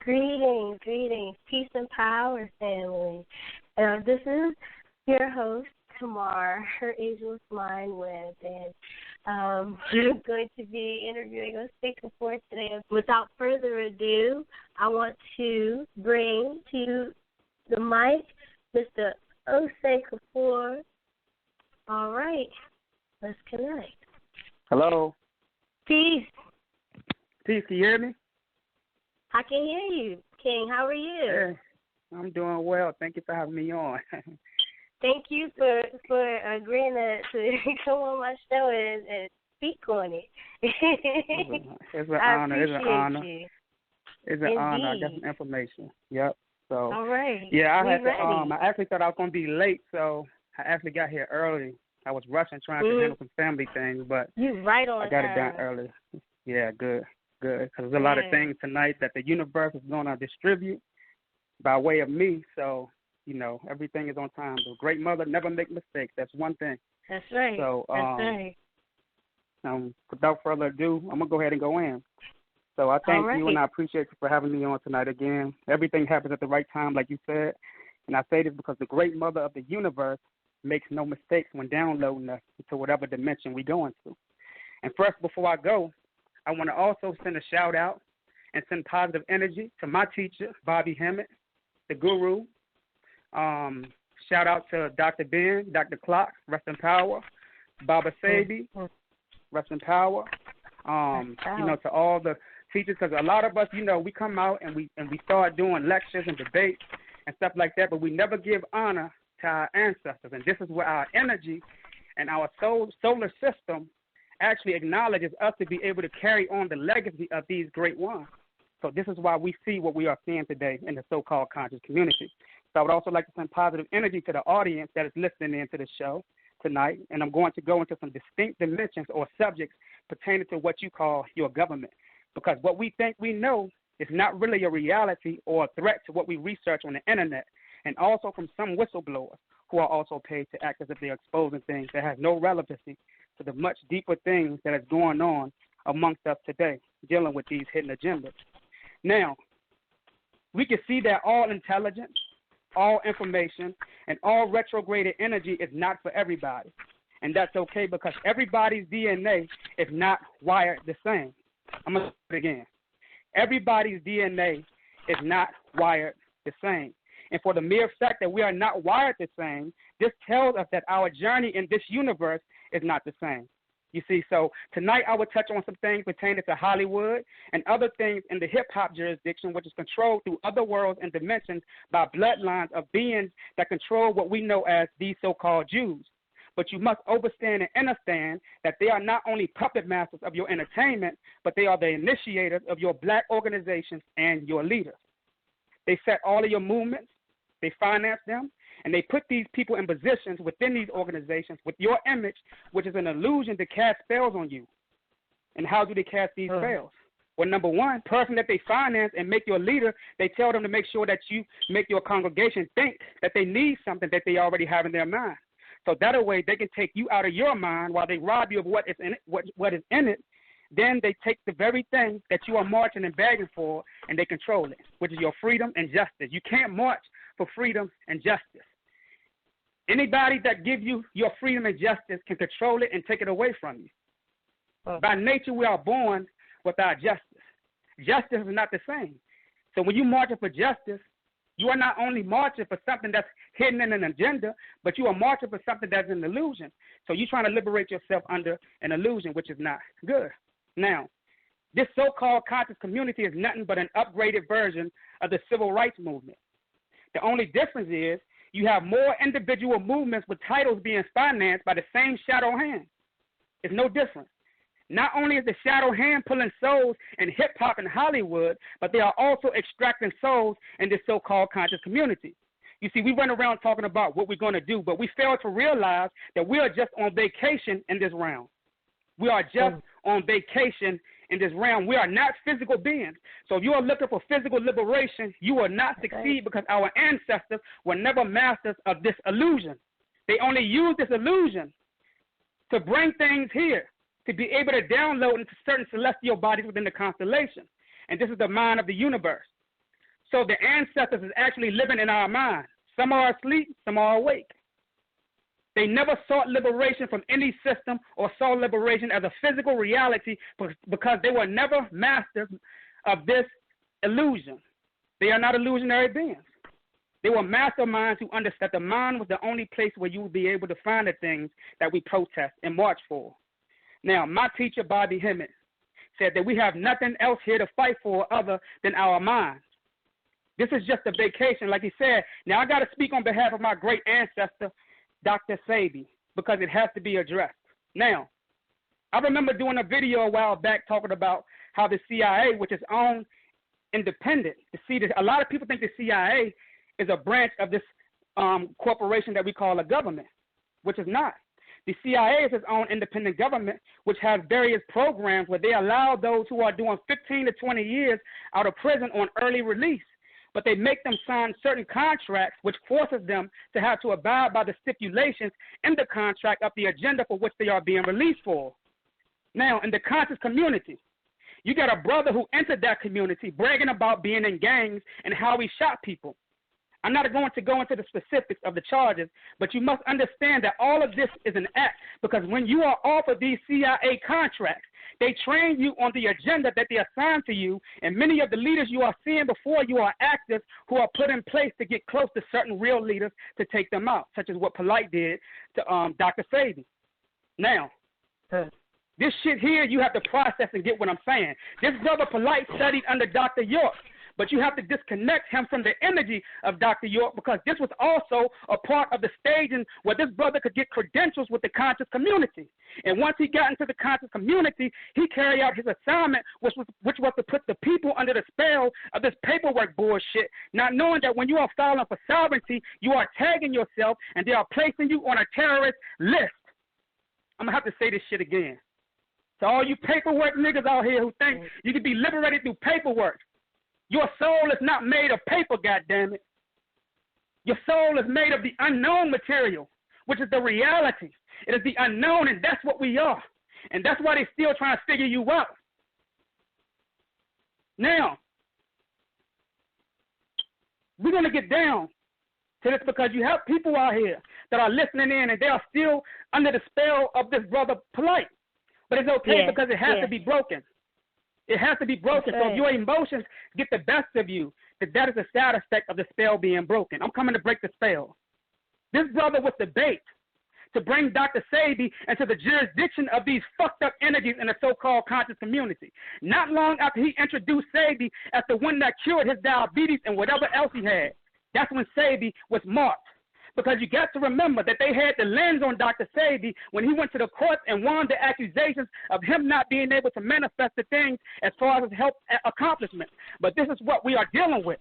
Greetings, greetings, peace and power, family. This is your host, Tamar, her ageless mind with, and I'm going to be interviewing Osei Kufuor today. Without further ado, I want to bring to the mic Mr. Osei Kufuor. All right, let's connect. Hello. Peace. Peace, can you hear me? I can hear you, King. How are you? Hey, I'm doing well. Thank you for having me on. Thank you for agreeing to come on my show and speak on it. It's an honor. It's an honor. You. It's an honor. I got some information. Yep. So. All right. Yeah, I had ready. to. I actually thought I was going to be late, so I actually got here early. I was rushing trying to handle some family things, but you right on I got time. it done early. Yeah, good. Because there's a lot of things tonight that the universe is going to distribute by way of me. So, everything is on time. The great mother never make mistakes. That's one thing. That's right. So, that's right. Without further ado, I'm going to go ahead and go in. So I thank you, and I appreciate you for having me on tonight again. Everything happens at the right time, like you said. And I say this because the great mother of the universe makes no mistakes when downloading us into whatever dimension we go into. And first, before I go, I want to also send a shout-out and send positive energy to my teacher, Bobby Hammett, the guru. Shout-out to Dr. Ben, Dr. Clock, rest in power. Baba Sabi, rest in power. To all the teachers, because a lot of us, we come out and we start doing lectures and debates and stuff like that, but we never give honor to our ancestors. And this is where our energy and our solar system actually acknowledges us to be able to carry on the legacy of these great ones. So this is why we see what we are seeing today in the so-called conscious community. So I would also like to send positive energy to the audience that is listening in to the show tonight, and I'm going to go into some distinct dimensions or subjects pertaining to what you call your government, because what we think we know is not really a reality or a threat to what we research on the internet, and also from some whistleblowers who are also paid to act as if they're exposing things that have no relevancy to the much deeper things that is going on amongst us today, dealing with these hidden agendas. Now, we can see that all intelligence, all information, and all retrograded energy is not for everybody. And that's okay, because everybody's DNA is not wired the same. I'm going to say it again. Everybody's DNA is not wired the same. And for the mere fact that we are not wired the same, this tells us that our journey in this universe is not the same. You see, so tonight I will touch on some things pertaining to Hollywood and other things in the hip-hop jurisdiction, which is controlled through other worlds and dimensions by bloodlines of beings that control what we know as these so-called Jews. But you must understand and understand that they are not only puppet masters of your entertainment, but they are the initiators of your black organizations and your leaders. They set all of your movements, they finance them, and they put these people in positions within these organizations with your image, which is an illusion to cast spells on you. And how do they cast these spells? Well, number one, person that they finance and make your leader, they tell them to make sure that you make your congregation think that they need something that they already have in their mind. So that way they can take you out of your mind while they rob you of what is in it, what is in it. Then they take the very thing that you are marching and begging for, and they control it, which is your freedom and justice. You can't march for freedom and justice. Anybody that gives you your freedom and justice can control it and take it away from you. By nature, we are born without justice. Justice is not the same. So when you march for justice, you are not only marching for something that's hidden in an agenda, but you are marching for something that's an illusion. So you're trying to liberate yourself under an illusion, which is not good. Now, this so-called conscious community is nothing but an upgraded version of the civil rights movement. The only difference is you have more individual movements with titles being financed by the same shadow hand. It's no different. Not only is the shadow hand pulling souls in hip-hop and Hollywood, but they are also extracting souls in this so-called conscious community. You see, we run around talking about what we're going to do, but we fail to realize that we are just on vacation in this realm. We are just on vacation in this realm. We are not physical beings. So if you are looking for physical liberation, you will not succeed because our ancestors were never masters of this illusion. They only used this illusion to bring things here, to be able to download into certain celestial bodies within the constellation. And this is the mind of the universe. So the ancestors is actually living in our mind. Some are asleep, some are awake. They never sought liberation from any system or saw liberation as a physical reality because they were never masters of this illusion. They are not illusionary beings. They were masterminds who understood that the mind was the only place where you would be able to find the things that we protest and march for. Now, my teacher, Bobby Hemmett, said that we have nothing else here to fight for other than our minds. This is just a vacation, like he said. Now, I got to speak on behalf of my great ancestor, Dr. Sebi, because it has to be addressed. Now, I remember doing a video a while back talking about how the CIA, which is owned independent, a lot of people think the CIA is a branch of this corporation that we call a government, which is not. The CIA is its own independent government, which has various programs where they allow those who are doing 15 to 20 years out of prison on early release, but they make them sign certain contracts, which forces them to have to abide by the stipulations in the contract of the agenda for which they are being released for. Now, in the conscious community, you got a brother who entered that community bragging about being in gangs and how he shot people. I'm not going to go into the specifics of the charges, but you must understand that all of this is an act, because when you are offered these CIA contracts, they train you on the agenda that they assign to you, and many of the leaders you are seeing before you are actors who are put in place to get close to certain real leaders to take them out, such as what Polite did to Dr. Sebi. Now, this shit here, you have to process and get what I'm saying. This brother Polite studied under Dr. York, but you have to disconnect him from the energy of Dr. York, because this was also a part of the staging where this brother could get credentials with the conscious community. And once he got into the conscious community, he carried out his assignment, which was to put the people under the spell of this paperwork bullshit, not knowing that when you are filing for sovereignty, you are tagging yourself and they are placing you on a terrorist list. I'm going to have to say this shit again. To all you paperwork niggas out here who think you can be liberated through paperwork, your soul is not made of paper, goddammit. Your soul is made of the unknown material, which is the reality. It is the unknown, and that's what we are. And that's why they're still trying to figure you out. Now, we're going to get down to this because you have people out here that are listening in, and they are still under the spell of this brother Polite. But it's okay because it has to be broken. It has to be broken. So if your emotions get the best of you, that is a side effect of the spell being broken. I'm coming to break the spell. This brother was the bait to bring Dr. Sebi into the jurisdiction of these fucked up energies in the so-called conscious community. Not long after he introduced Sebi as the one that cured his diabetes and whatever else he had, that's when Sebi was marked. Because you got to remember that they had the lens on Dr. Sebi when he went to the courts and won the accusations of him not being able to manifest the things as far as his health accomplishments. But this is what we are dealing with.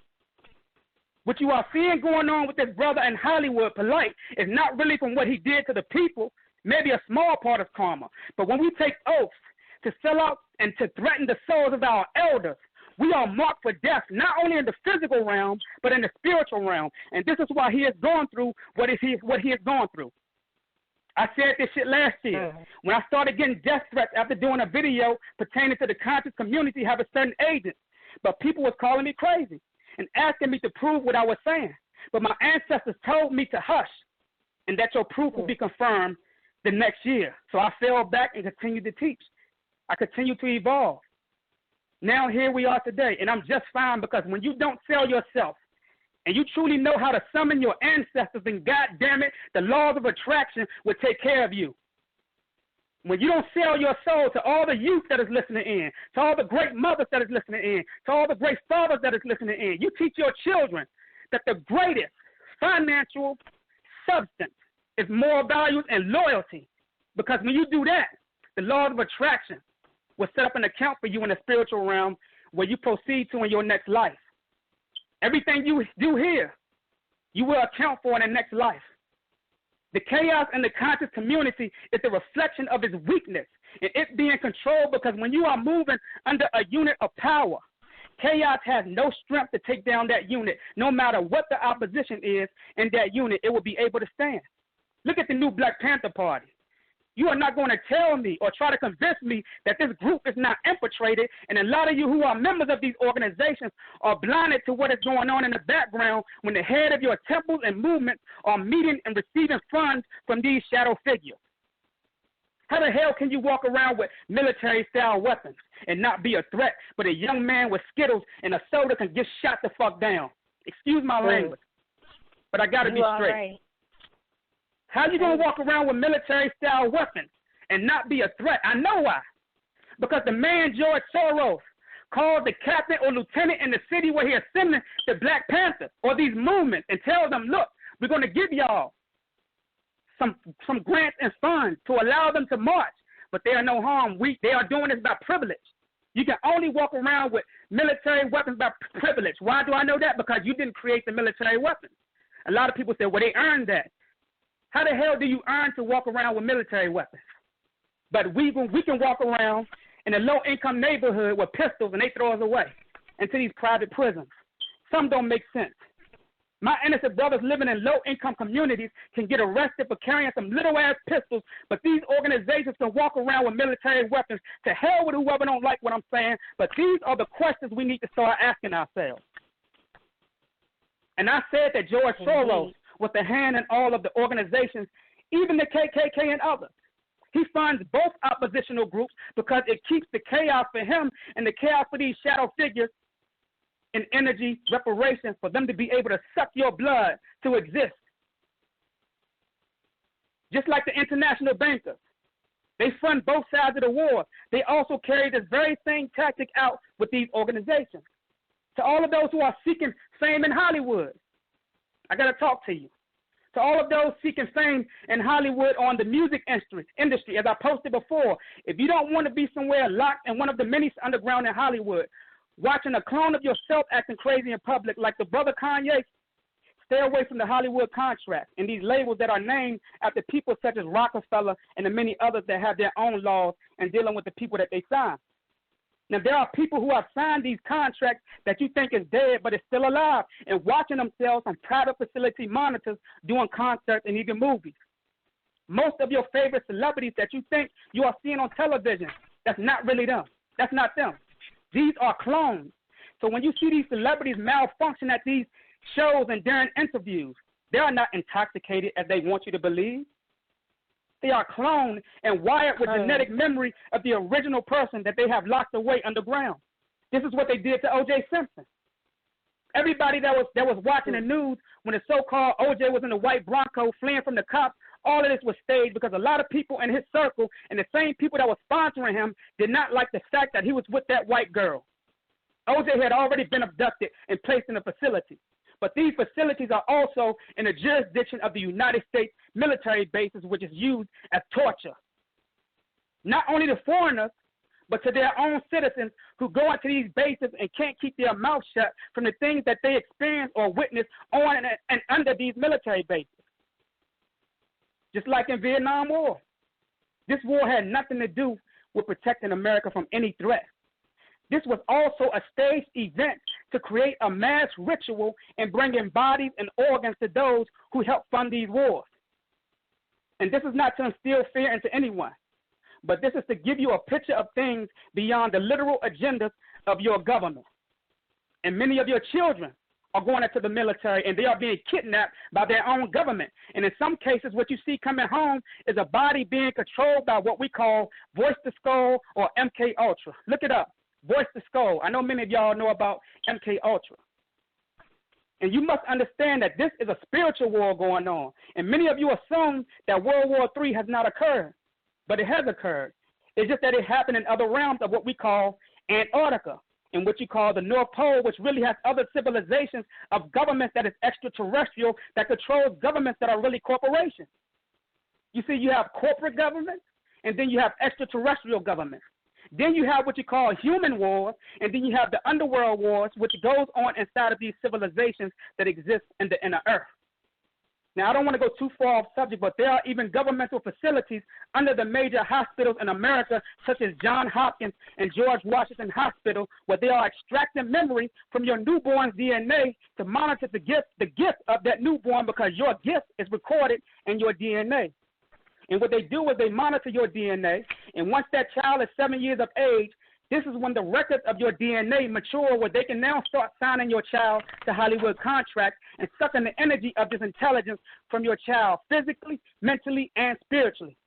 What you are seeing going on with this brother in Hollywood, Polite, is not really from what he did to the people, maybe a small part of karma. But when we take oaths to sell out and to threaten the souls of our elders, we are marked for death, not only in the physical realm, but in the spiritual realm. And this is why he has gone through what he has gone through. I said this shit last year. When I started getting death threats after doing a video pertaining to the conscious community have a certain agent. But people was calling me crazy and asking me to prove what I was saying. But my ancestors told me to hush and that your proof will be confirmed the next year. So I fell back and continued to teach. I continued to evolve. Now here we are today, and I'm just fine because when you don't sell yourself and you truly know how to summon your ancestors, then God damn it, the laws of attraction will take care of you. When you don't sell your soul to all the youth that is listening in, to all the great mothers that is listening in, to all the great fathers that is listening in, you teach your children that the greatest financial substance is moral values and loyalty. Because when you do that, the laws of attraction will set up an account for you in the spiritual realm where you proceed to in your next life. Everything you do here, you will account for in the next life. The chaos in the conscious community is the reflection of its weakness and it being controlled, because when you are moving under a unit of power, chaos has no strength to take down that unit. No matter what the opposition is in that unit, it will be able to stand. Look at the new Black Panther Party. You are not going to tell me or try to convince me that this group is not infiltrated, and a lot of you who are members of these organizations are blinded to what is going on in the background when the head of your temples and movements are meeting and receiving funds from these shadow figures. How the hell can you walk around with military-style weapons and not be a threat, but a young man with Skittles and a soda can get shot the fuck down? Excuse my language, but I got to be straight. Right. How you going to walk around with military-style weapons and not be a threat? I know why. Because the man George Soros called the captain or lieutenant in the city where he assembled the Black Panthers or these movements and tell them, look, we're going to give y'all some grants and funds to allow them to march, but they are no harm. They are doing this by privilege. You can only walk around with military weapons by privilege. Why do I know that? Because you didn't create the military weapons. A lot of people say, well, they earned that. How the hell do you earn to walk around with military weapons? But we can walk around in a low-income neighborhood with pistols and they throw us away into these private prisons. Some don't make sense. My innocent brothers living in low-income communities can get arrested for carrying some little-ass pistols, but these organizations can walk around with military weapons. To hell with whoever don't like what I'm saying, but these are the questions we need to start asking ourselves. And I said that George Soros was the hand in all of the organizations, even the KKK and others. He funds both oppositional groups because it keeps the chaos for him and the chaos for these shadow figures and energy reparation for them to be able to suck your blood to exist. Just like the international bankers. They fund both sides of the war. They also carry this very same tactic out with these organizations. To all of those who are seeking fame in Hollywood, I got to talk to you. To all of those seeking fame in Hollywood on the music industry, as I posted before, if you don't want to be somewhere locked in one of the many underground in Hollywood, watching a clone of yourself acting crazy in public like the brother Kanye, stay away from the Hollywood contracts and these labels that are named after people such as Rockefeller and the many others that have their own laws and dealing with the people that they sign. Now, there are people who have signed these contracts that you think is dead but is still alive and watching themselves on private facility monitors doing concerts and even movies. Most of your favorite celebrities that you think you are seeing on television, that's not really them. That's not them. These are clones. So when you see these celebrities malfunction at these shows and during interviews, they are not intoxicated as they want you to believe. They are cloned and wired with genetic memory of the original person that they have locked away underground. This is what they did to O.J. Simpson. Everybody that was watching the news when the so-called O.J. was in the white Bronco fleeing from the cops, all of this was staged because a lot of people in his circle and the same people that were sponsoring him did not like the fact that he was with that white girl. O.J. had already been abducted and placed in a facility. But these facilities are also in the jurisdiction of the United States military bases, which is used as torture. Not only to foreigners, but to their own citizens who go into these bases and can't keep their mouth shut from the things that they experience or witness on and under these military bases. Just like in Vietnam War. This war had nothing to do with protecting America from any threat. This was also a staged event to create a mass ritual and bringing bodies and organs to those who helped fund these wars. And this is not to instill fear into anyone, but this is to give you a picture of things beyond the literal agendas of your government. And many of your children are going into the military and they are being kidnapped by their own government. And in some cases, what you see coming home is a body being controlled by what we call voice to skull or MK Ultra. Look it up. Voice to skull. I know many of y'all know about MK Ultra. And you must understand that this is a spiritual war going on. And many of you assume that World War III has not occurred. But it has occurred. It's just that it happened in other realms of what we call Antarctica, and what you call the North Pole, which really has other civilizations of governments that is extraterrestrial that controls governments that are really corporations. You see, you have corporate governments, and then you have extraterrestrial governments. Then you have what you call human wars, and then you have the underworld wars, which goes on inside of these civilizations that exist in the earth. Now, I don't want to go too far off subject, but there are even governmental facilities under the major hospitals in America, such as Johns Hopkins and George Washington Hospital, where they are extracting memory from your newborn's DNA to monitor the gift of that newborn, because your gift is recorded in your DNA. And what they do is they monitor your DNA, and once that child is 7 years of age, this is when the records of your DNA mature, where they can now start signing your child to Hollywood contracts and sucking the energy of this intelligence from your child physically, mentally, and spiritually.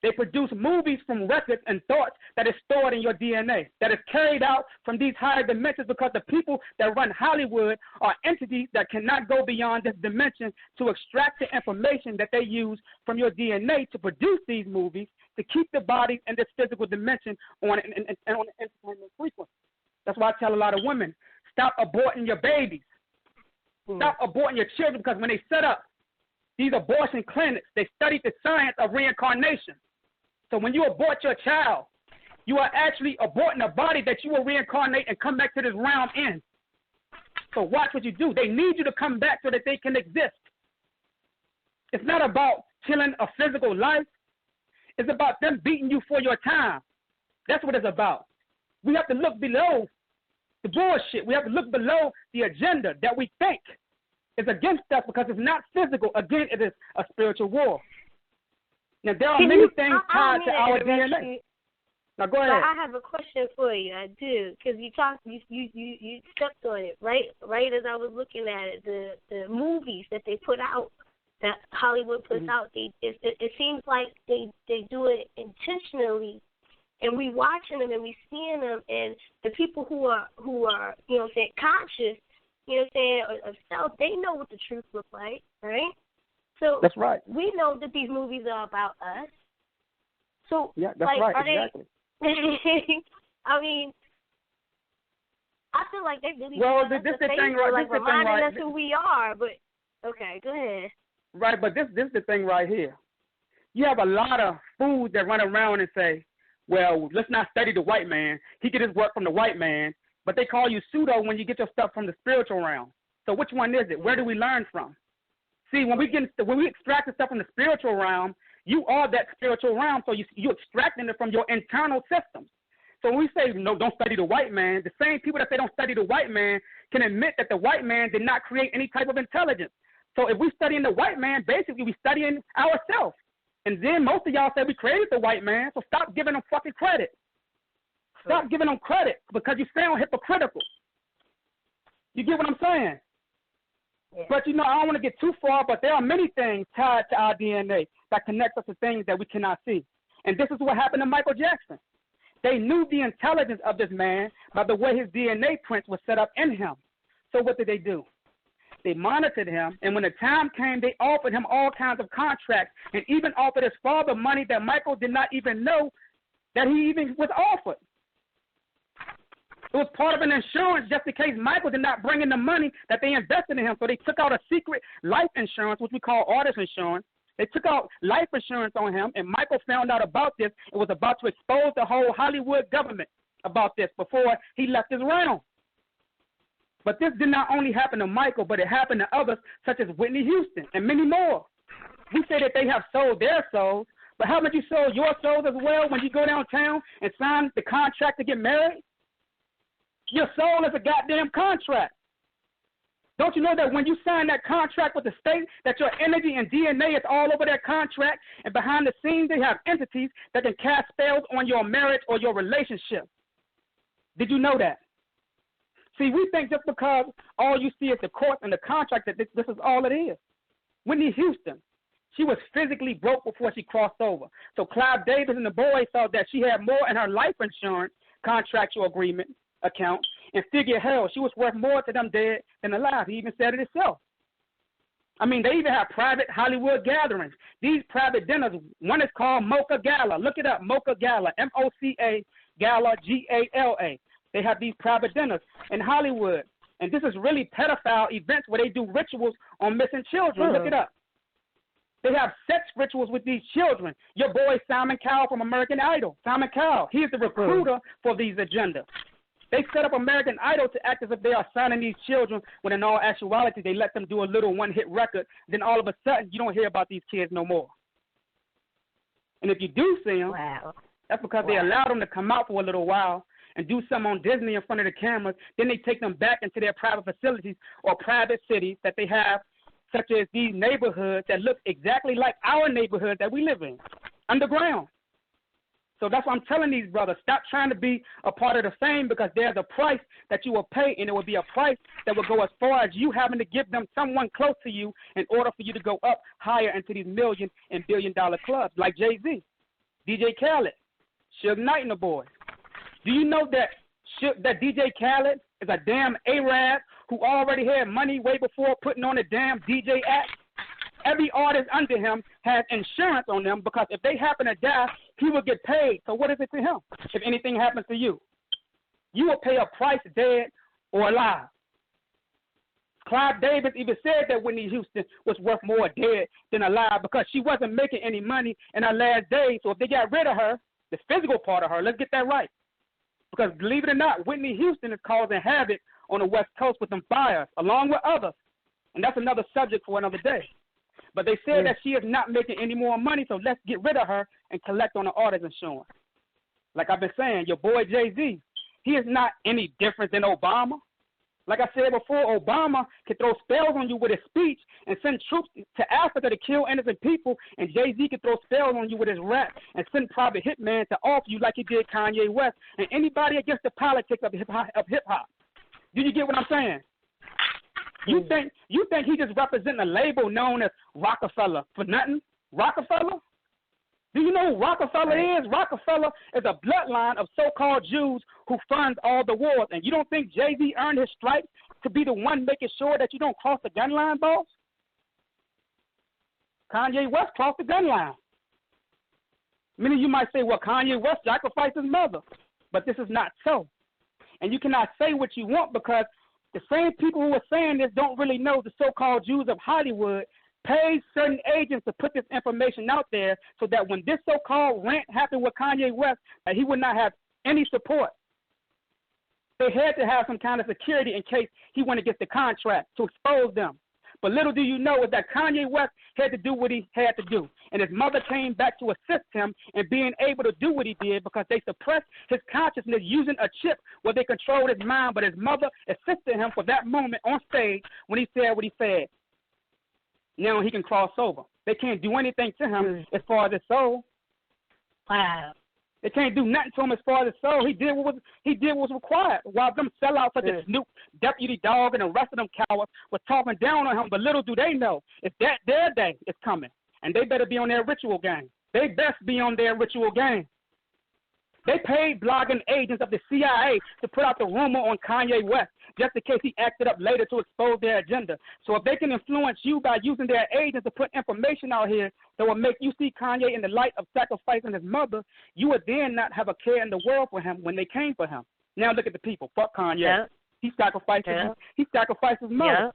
They produce movies from records and thoughts that is stored in your DNA, that is carried out from these higher dimensions, because the people that run Hollywood are entities that cannot go beyond this dimension to extract the information that they use from your DNA to produce these movies, to keep the body in this physical dimension on an entertainment frequency. That's why I tell a lot of women, stop aborting your babies. Stop aborting your children, because when they set up these abortion clinics, they studied the science of reincarnation. So when you abort your child, you are actually aborting a body that you will reincarnate and come back to this realm in. So watch what you do. They need you to come back so that they can exist. It's not about killing a physical life. It's about them beating you for your time. That's what it's about. We have to look below the bullshit. We have to look below the agenda that we think is against us, because it's not physical. Again, it is a spiritual war. Now, there are many things tied to our DNA. Now, go ahead. I have a question for you. I do, because you stepped on it, right as I was looking at it. The movies that they put out, that Hollywood puts out, it seems like they do it intentionally, and we watching them and we seeing them, and the people who are conscious, of self, they know what the truth looks like, right? So that's right. We know that these movies are about us. So yeah, that's right. Exactly. I mean, I feel like they really this the thing, right? Like reminding us who we are. But okay, go ahead. Right, but this is the thing right here. You have a lot of fools that run around and say, "Well, let's not study the white man. He get his work from the white man." But they call you pseudo when you get your stuff from the spiritual realm. So which one is it? Where do we learn from? See, when we extract the stuff from the spiritual realm, you are that spiritual realm, so you're extracting it from your internal systems. So when we say, no, don't study the white man, the same people that say don't study the white man can admit that the white man did not create any type of intelligence. So if we're studying the white man, basically we're studying ourselves. And then most of y'all say we created the white man, so stop giving them fucking credit. Stop giving them credit, because you sound hypocritical. You get what I'm saying? Yeah. But, I don't want to get too far, but there are many things tied to our DNA that connect us to things that we cannot see. And this is what happened to Michael Jackson. They knew the intelligence of this man by the way his DNA prints were set up in him. So what did they do? They monitored him, and when the time came, they offered him all kinds of contracts and even offered his father money that Michael did not even know that he even was offered. It was part of an insurance just in case Michael did not bring in the money that they invested in him. So they took out a secret life insurance, which we call artist insurance. They took out life insurance on him, and Michael found out about this and was about to expose the whole Hollywood government about this before he left his realm. But this did not only happen to Michael, but it happened to others such as Whitney Houston and many more. We say that they have sold their souls, but haven't you sold your souls as well when you go downtown and sign the contract to get married? Your soul is a goddamn contract. Don't you know that when you sign that contract with the state, that your energy and DNA is all over that contract, and behind the scenes they have entities that can cast spells on your marriage or your relationship? Did you know that? See, we think just because all you see is the court and the contract that this is all it is. Whitney Houston, she was physically broke before she crossed over. So Clive Davis and the boys thought that she had more in her life insurance contractual agreement account, and figure, hell, she was worth more to them dead than alive. He even said it himself. I mean, they even have private Hollywood gatherings. These private dinners, one is called Mocha Gala. Look it up, Mocha Gala, M-O-C-A, Gala, G-A-L-A. They have these private dinners in Hollywood. And this is really pedophile events where they do rituals on missing children. Look it up. They have sex rituals with these children. Your boy Simon Cowell from American Idol. Simon Cowell, he is the recruiter for these agendas. They set up American Idol to act as if they are signing these children, when in all actuality they let them do a little one-hit record. Then all of a sudden you don't hear about these kids no more. And if you do see them, that's because they allow them to come out for a little while and do something on Disney in front of the cameras. Then they take them back into their private facilities or private cities that they have such as these neighborhoods that look exactly like our neighborhood that we live in, underground. So that's why I'm telling these brothers, stop trying to be a part of the fame, because there's a price that you will pay, and it will be a price that will go as far as you having to give them someone close to you in order for you to go up higher into these million and billion-dollar clubs like Jay-Z, DJ Khaled, Suge Knight and the boys. Do you know that DJ Khaled is a damn Arab who already had money way before putting on a damn DJ act? Every artist under him has insurance on them, because if they happen to die, he will get paid. So what is it to him if anything happens to you? You will pay a price dead or alive. Clive Davis even said that Whitney Houston was worth more dead than alive, because she wasn't making any money in her last days. So if they got rid of her, the physical part of her, let's get that right. Because believe it or not, Whitney Houston is causing havoc on the West Coast with them fires, along with others. And that's another subject for another day. But they said that she is not making any more money, so let's get rid of her and collect on the artist insurance. Like I've been saying, your boy Jay-Z, he is not any different than Obama. Like I said before, Obama can throw spells on you with his speech and send troops to Africa to kill innocent people, and Jay-Z can throw spells on you with his rap and send private hitman to off you like he did Kanye West and anybody against the politics of hip-hop. Do you get what I'm saying? You think he just representing a label known as Rockefeller for nothing? Rockefeller? Do you know who Rockefeller is? Rockefeller is a bloodline of so-called Jews who funds all the wars. And you don't think Jay-Z earned his stripes to be the one making sure that you don't cross the gun line, boss? Kanye West crossed the gun line. Many of you might say, well, Kanye West sacrificed his mother. But this is not so. And you cannot say what you want, because the same people who are saying this don't really know the so-called Jews of Hollywood paid certain agents to put this information out there so that when this so-called rant happened with Kanye West, that he would not have any support. They had to have some kind of security in case he went against the contract to expose them. But little do you know is that Kanye West had to do what he had to do. And his mother came back to assist him in being able to do what he did, because they suppressed his consciousness using a chip where they controlled his mind. But his mother assisted him for that moment on stage when he said what he said. Now he can cross over. They can't do anything to him as far as his soul. Wow. They can't do nothing to him as far as his soul. He did what was required. While them sellouts such as Snoop, Deputy Dog, and the rest of them cowards were talking down on him, but little do they know is that their day is coming, and they better be on their ritual game. They best be on their ritual game. They paid blogging agents of the CIA to put out the rumor on Kanye West just in case he acted up later to expose their agenda. So if they can influence you by using their agents to put information out here that will make you see Kanye in the light of sacrificing his mother, you would then not have a care in the world for him when they came for him. Now look at the people. Fuck Kanye. Yeah. He sacrificed his mother. Yeah.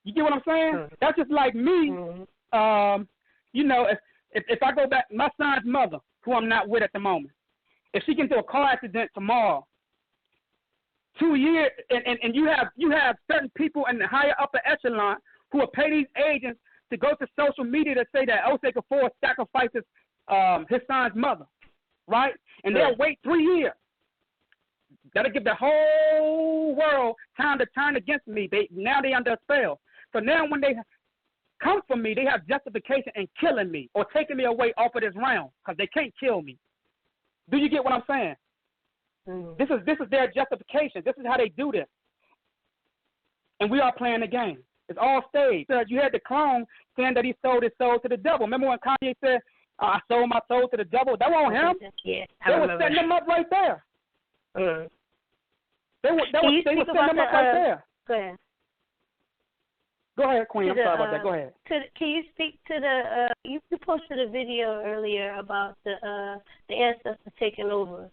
You get what I'm saying? That's just like me. You know, if I go back, my son's mother, who I'm not with at the moment, if she gets into a car accident tomorrow, 2 years, and you have certain people in the higher upper echelon who will pay these agents to go to social media to say that Osei Kufuor sacrifices his son's mother, right? And they'll wait 3 years. That'll give the whole world time to turn against me. Now they under a spell. So now when they come for me, they have justification in killing me or taking me away off of this realm because they can't kill me. Do you get what I'm saying? This is their justification. This is how they do this. And we are playing the game. It's all staged. You had the clone saying that he sold his soul to the devil. Remember when Kanye said, I sold my soul to the devil? That wasn't him. Yeah, they were setting him up right there. They were setting him up right there. Go ahead. Go ahead, Queen. I'm sorry about that. Go ahead. Can you speak to the? You posted a video earlier about the ancestors taking over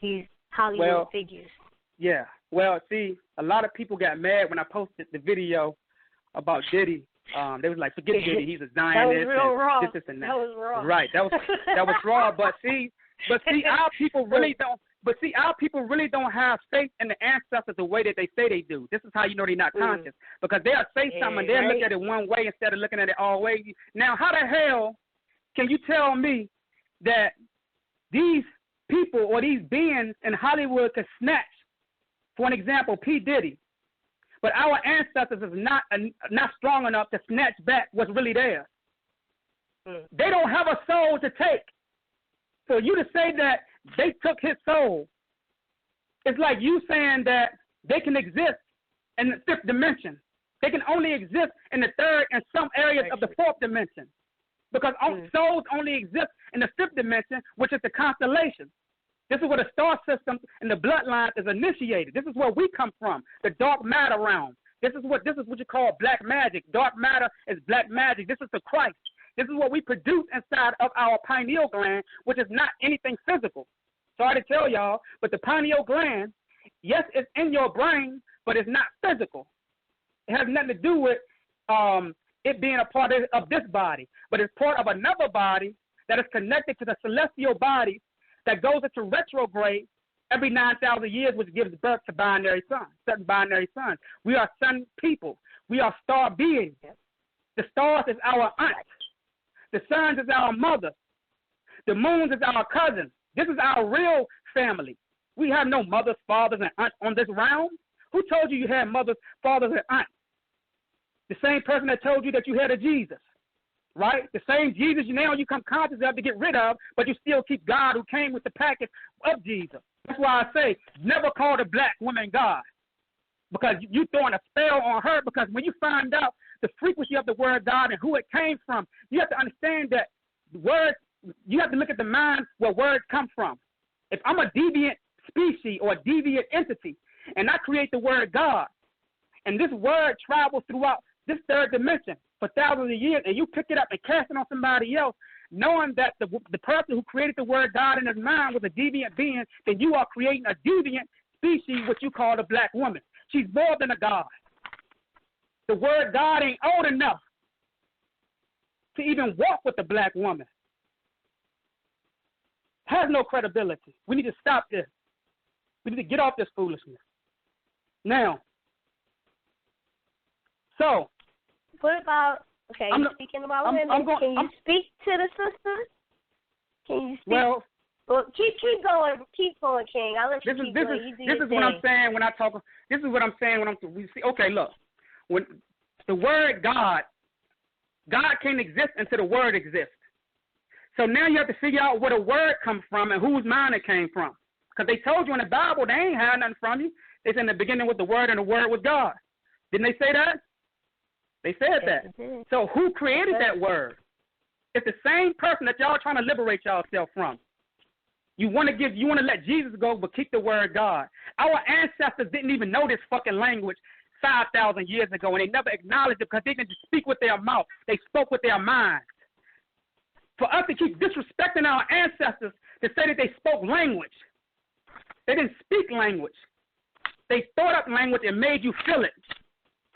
these Hollywood figures. Yeah. Well, see, a lot of people got mad when I posted the video about Diddy. They was like, forget Diddy, he's a Zionist. That was real raw. This and that. That was raw. Right. That was raw. But see, our people really don't. But see, our people really don't have faith in the ancestors the way that they say they do. This is how you know they're not conscious. Because they'll say something and they'll look at it one way instead of looking at it all ways. Now, how the hell can you tell me that these people or these beings in Hollywood could snatch, for an example, P. Diddy, But our ancestors is not strong enough to snatch back what's really theirs. They don't have a soul to take. For you to say that they took his soul, it's like you saying that they can exist in the fifth dimension. They can only exist in the third and some areas of the fourth dimension. Because souls only exist in the fifth dimension, which is the constellation. This is where the star system and the bloodline is initiated. This is where we come from, the dark matter realm. This is what you call black magic. Dark matter is black magic. This is the Christ. This is what we produce inside of our pineal gland, which is not anything physical. Sorry to tell y'all, but the pineal gland, yes, it's in your brain, but it's not physical. It has nothing to do with it being a part of this body, but it's part of another body that is connected to the celestial body that goes into retrograde every 9,000 years, which gives birth to binary sons, certain binary sons. We are sun people. We are star beings. The stars is our aunt. The suns is our mother. The moons is our cousins. This is our real family. We have no mothers, fathers, and aunts on this realm. Who told you had mothers, fathers, and aunts? The same person that told you that you had a Jesus, right? The same Jesus you come conscious of to get rid of, but you still keep God who came with the package of Jesus. That's why I say never call the black woman God, because you throwing a spell on her, because when you find out the frequency of the word God and who it came from, you have to understand that words, you have to look at the mind where words come from. If I'm a deviant species or a deviant entity, and I create the word God, and this word travels throughout this third dimension for thousands of years, and you pick it up and cast it on somebody else, knowing that the person who created the word God in his mind was a deviant being, then you are creating a deviant species, which you call the black woman. She's more than a God. The word God ain't old enough to even walk with the black woman. Has no credibility. We need to stop this. We need to get off this foolishness. Now, so. What about, okay, you're speaking about women. Can you speak to the sisters? Can you speak? Well, keep going, King. I'll let you keep going. This is what I'm saying when I talk. This is what I'm saying when we see. Okay, look, when the word God can't exist until the word exists. So now you have to figure out where the word comes from and whose mind it came from. Because they told you in the Bible they ain't had nothing from you. They said in the beginning was the word and the word was God. Didn't they say that? They said that. So who created that word? It's the same person that y'all are trying to liberate yourself from. You want to let Jesus go, but keep the word God. Our ancestors didn't even know this fucking language 5,000 years ago, and they never acknowledged it because they didn't speak with their mouth. They spoke with their minds. For us to keep disrespecting our ancestors to say that they spoke language, they didn't speak language. They thought up language and made you feel it.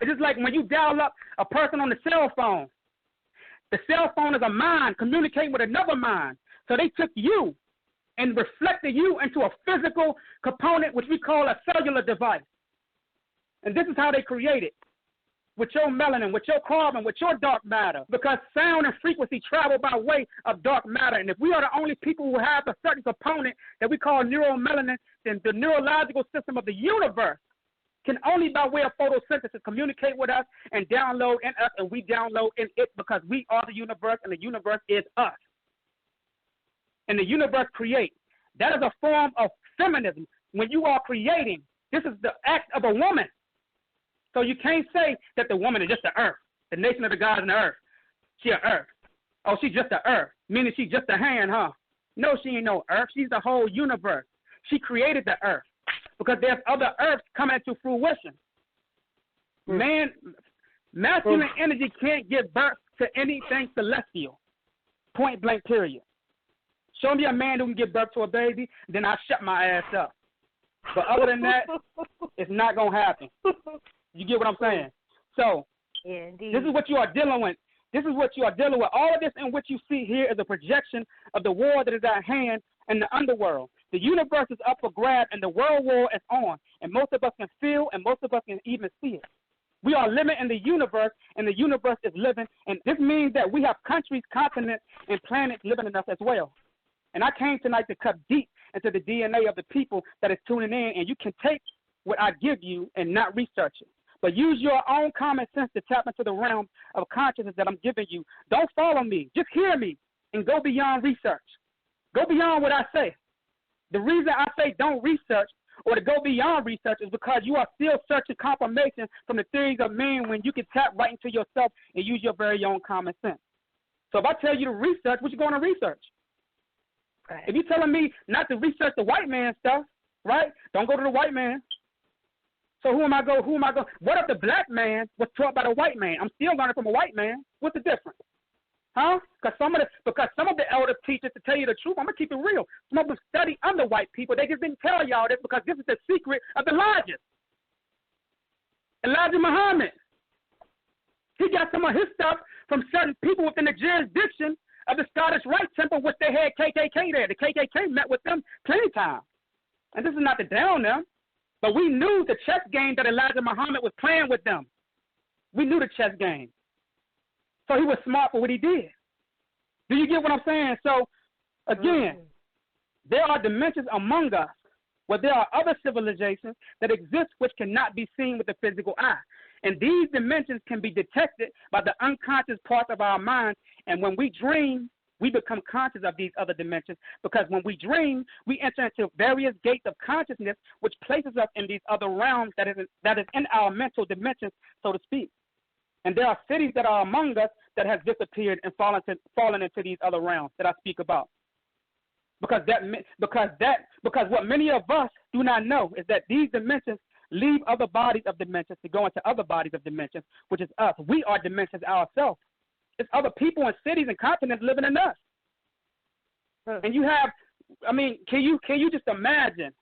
It's just like when you dial up a person on the cell phone. The cell phone is a mind communicating with another mind. So they took you and reflected you into a physical component, which we call a cellular device. And this is how they create it. With your melanin, with your carbon, with your dark matter. Because sound and frequency travel by way of dark matter. And if we are the only people who have a certain component that we call neuromelanin, then the neurological system of the universe can only by way of photosynthesis communicate with us and download in us, and we download in it because we are the universe and the universe is us. And the universe creates. That is a form of feminism. When you are creating, this is the act of a woman. So you can't say that the woman is just the earth, the nation of the gods and the earth. She an earth. Oh, she's just the earth, meaning she's just a hand, huh? No, she ain't no earth. She's the whole universe. She created the earth because there's other earths coming into fruition. Masculine energy can't give birth to anything celestial. Point blank, period. Show me a man who can give birth to a baby, then I shut my ass up. But other than that, it's not going to happen. You get what I'm saying? So, this is what you are dealing with. This is what you are dealing with. All of this in which you see here is a projection of the war that is at hand in the underworld. The universe is up for grab, and the world war is on. And most of us can feel, and most of us can even see it. We are living in the universe, and the universe is living. And this means that we have countries, continents, and planets living in us as well. And I came tonight to cut deep into the DNA of the people that is tuning in, and you can take what I give you and not research it. But use your own common sense to tap into the realm of consciousness that I'm giving you. Don't follow me. Just hear me and go beyond research. Go beyond what I say. The reason I say don't research or to go beyond research is because you are still searching confirmation from the theories of men when you can tap right into yourself and use your very own common sense. So if I tell you to research, what you going to research? Right. If you're telling me not to research the white man stuff, right, don't go to the white man. So who am I going? What if the black man was taught by the white man? I'm still learning from a white man. What's the difference? Huh? Because some of the elder teachers, to tell you the truth, I'm going to keep it real. Some of them study under white people. They just didn't tell y'all this because this is the secret of Elijah. Elijah Muhammad. He got some of his stuff from certain people within the jurisdiction of the Scottish Rite Temple, which they had KKK there. The KKK met with them plenty of times. And this is not to down them, but we knew the chess game that Elijah Muhammad was playing with them. We knew the chess game. So he was smart for what he did. Do you get what I'm saying? So, again, there are dimensions among us where there are other civilizations that exist which cannot be seen with the physical eye. And these dimensions can be detected by the unconscious parts of our minds. And when we dream, we become conscious of these other dimensions, because when we dream, we enter into various gates of consciousness, which places us in these other realms that is in our mental dimensions, so to speak. And there are cities that are among us that have disappeared and fallen into these other realms that I speak about. Because what many of us do not know is that these dimensions leave other bodies of dimensions to go into other bodies of dimensions, which is us. We are dimensions ourselves. It's other people and cities and continents living in us. And you have, can you just imagine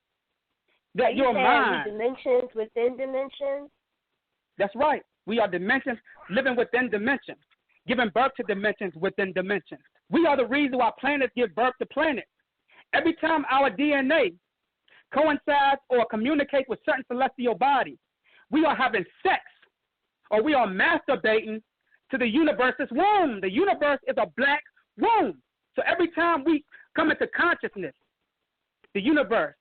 that your mind. Dimensions within dimensions? That's right. We are dimensions living within dimensions, giving birth to dimensions within dimensions. We are the reason why planets give birth to planets. Every time our DNA coincides or communicates with certain celestial bodies, we are having sex or we are masturbating to the universe's womb. The universe is a black womb. So every time we come into consciousness, the universe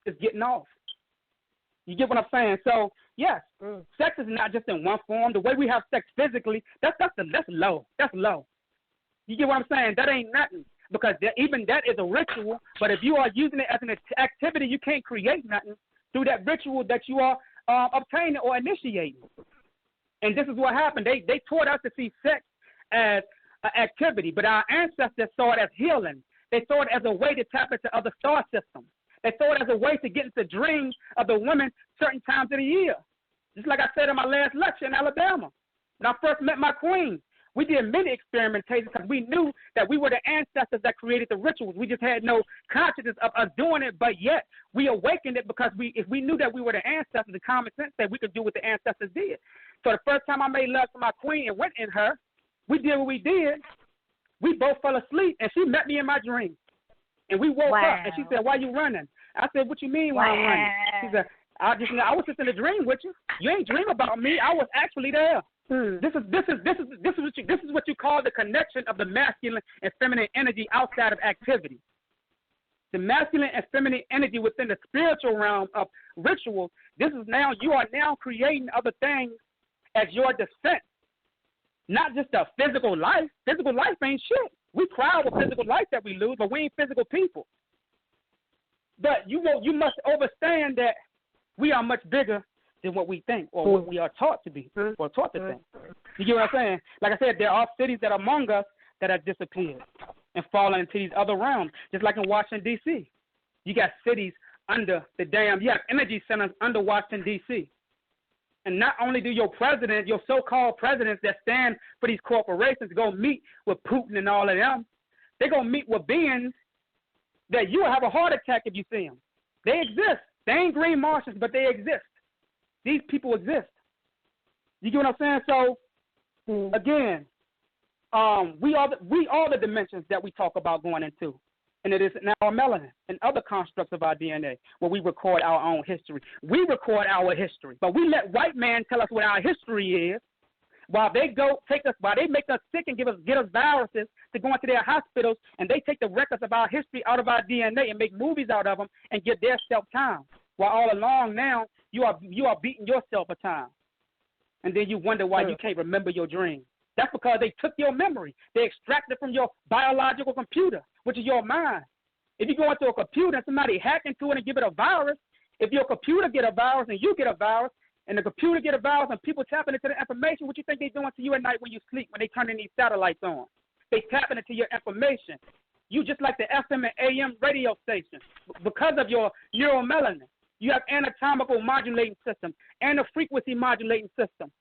is getting off. You get what I'm saying? So, yes, sex is not just in one form. The way we have sex physically, that's low. That's low. You get what I'm saying? That ain't nothing, because even that is a ritual. But if you are using it as an activity, you can't create nothing through that ritual that you are obtaining or initiating. And this is what happened. They taught us to see sex as an activity, but our ancestors saw it as healing. They saw it as a way to tap into other star systems. They saw it as a way to get into dreams of the women certain times of the year. Just like I said in my last lecture in Alabama. When I first met my queen, we did many experimentations because we knew that we were the ancestors that created the rituals. We just had no consciousness of us doing it, but yet we awakened it because if we knew that we were the ancestors, the common sense said we could do what the ancestors did. So the first time I made love to my queen and went in her, we did what we did. We both fell asleep, and she met me in my dream. And we woke up, and she said, "Why you running?" I said, "What you mean why I'm running?" She said, I was just in a dream with you. You ain't dream about me. I was actually there. This is what you call the connection of the masculine and feminine energy outside of activity. The masculine and feminine energy within the spiritual realm of rituals. You are now creating other things as your descent. Not just a physical life. Physical life ain't shit. We cry over physical life that we lose, but we ain't physical people. But you must understand that we are much bigger than what we think or what we are taught to be or taught to think. You get what I'm saying? Like I said, there are cities that are among us that have disappeared and fallen into these other realms, just like in Washington, D.C. You got cities under the dam. You have energy centers under Washington, D.C. And not only do your so-called presidents that stand for these corporations go meet with Putin and all of them, they're going to meet with beings that you will have a heart attack if you see them. They exist. They ain't green Martians, but they exist. These people exist. You get what I'm saying? So, again, we are the dimensions that we talk about going into. And it is now our melanin and other constructs of our DNA where we record our own history. We record our history, but we let white man tell us what our history is while they make us sick and get us viruses to go into their hospitals, and they take the records of our history out of our DNA and make movies out of them and give their self time. while all along now you are beating yourself a time. And then you wonder why you can't remember your dream. That's because they took your memory. They extracted it from your biological computer, which is your mind. If you go into a computer and somebody hack into it and give it a virus, if your computer get a virus and you get a virus, and the computer get a virus and people tapping into the information, what you think they're doing to you at night when you sleep, when they turning these satellites on? They tapping into your information. You just like the FM and AM radio station. Because of your neuromelanin, you have anatomical modulating system and a frequency modulating system.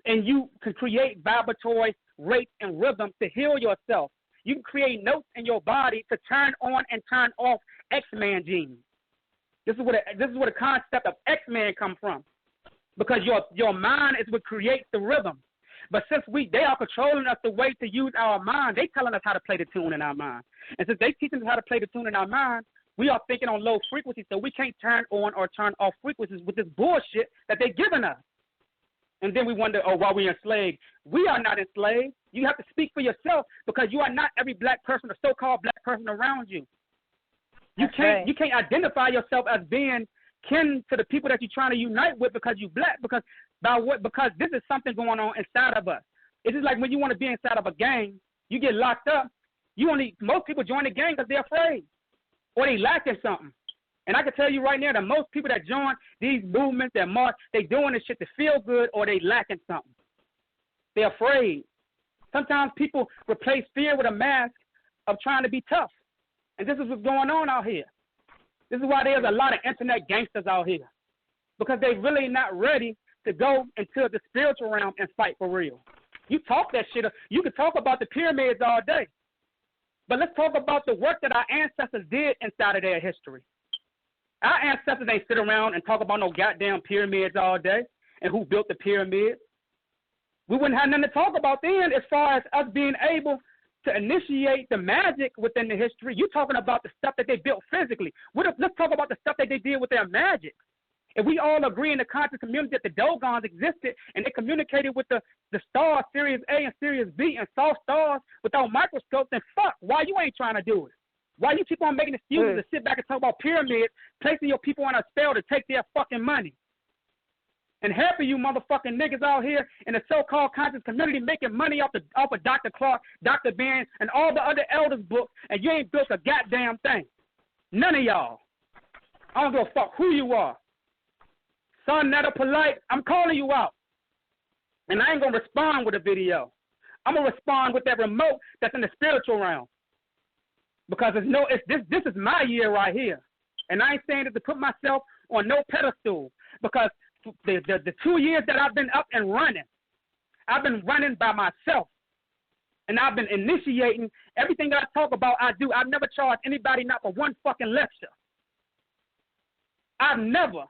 And you can create vibratory rates and rhythms to heal yourself. You can create notes in your body to turn on and turn off X-Man genes. This is where the concept of X-Man comes from, because your mind is what creates the rhythm. But since they are controlling us the way to use our mind, they telling us how to play the tune in our mind. And since they teaching us how to play the tune in our mind, we are thinking on low frequencies, so we can't turn on or turn off frequencies with this bullshit that they're giving us. And then we wonder, why we enslaved? We are not enslaved. You have to speak for yourself, because you are not every black person or so-called black person around you. You can't identify yourself as being kin to the people that you're trying to unite with because you're black, because this is something going on inside of us. It's just like when you want to be inside of a gang, you get locked up. Most people join the gang because they're afraid or they lacking something. And I can tell you right now that most people that join these movements, that march, they doing this shit to feel good or they lacking something. They're afraid. Sometimes people replace fear with a mask of trying to be tough. And this is what's going on out here. This is why there's a lot of internet gangsters out here, because they're really not ready to go into the spiritual realm and fight for real. You talk that shit. You can talk about the pyramids all day, but let's talk about the work that our ancestors did inside of their history. Our ancestors ain't sit around and talk about no goddamn pyramids all day and who built the pyramids. We wouldn't have nothing to talk about then as far as us being able to initiate the magic within the history. You're talking about the stuff that they built physically. Let's talk about the stuff that they did with their magic. If we all agree in the conscious community that the Dogons existed and they communicated with the stars, Sirius A and Sirius B, and saw stars without microscopes, then fuck, why you ain't trying to do it? Why you keep on making excuses to sit back and talk about pyramids, placing your people on a spell to take their fucking money? And half of you motherfucking niggas out here in the so-called conscious community making money off of Dr. Clark, Dr. Ben, and all the other elders' books, and you ain't built a goddamn thing. None of y'all. I don't give a fuck who you are. Son, that are polite, I'm calling you out. And I ain't going to respond with a video. I'm going to respond with that remote that's in the spiritual realm. Because this is my year right here. And I ain't saying it to put myself on no pedestal, because the 2 years that I've been up and running, I've been running by myself. And I've been initiating everything I talk about, I do. I've never charged anybody not for one fucking lecture. I've never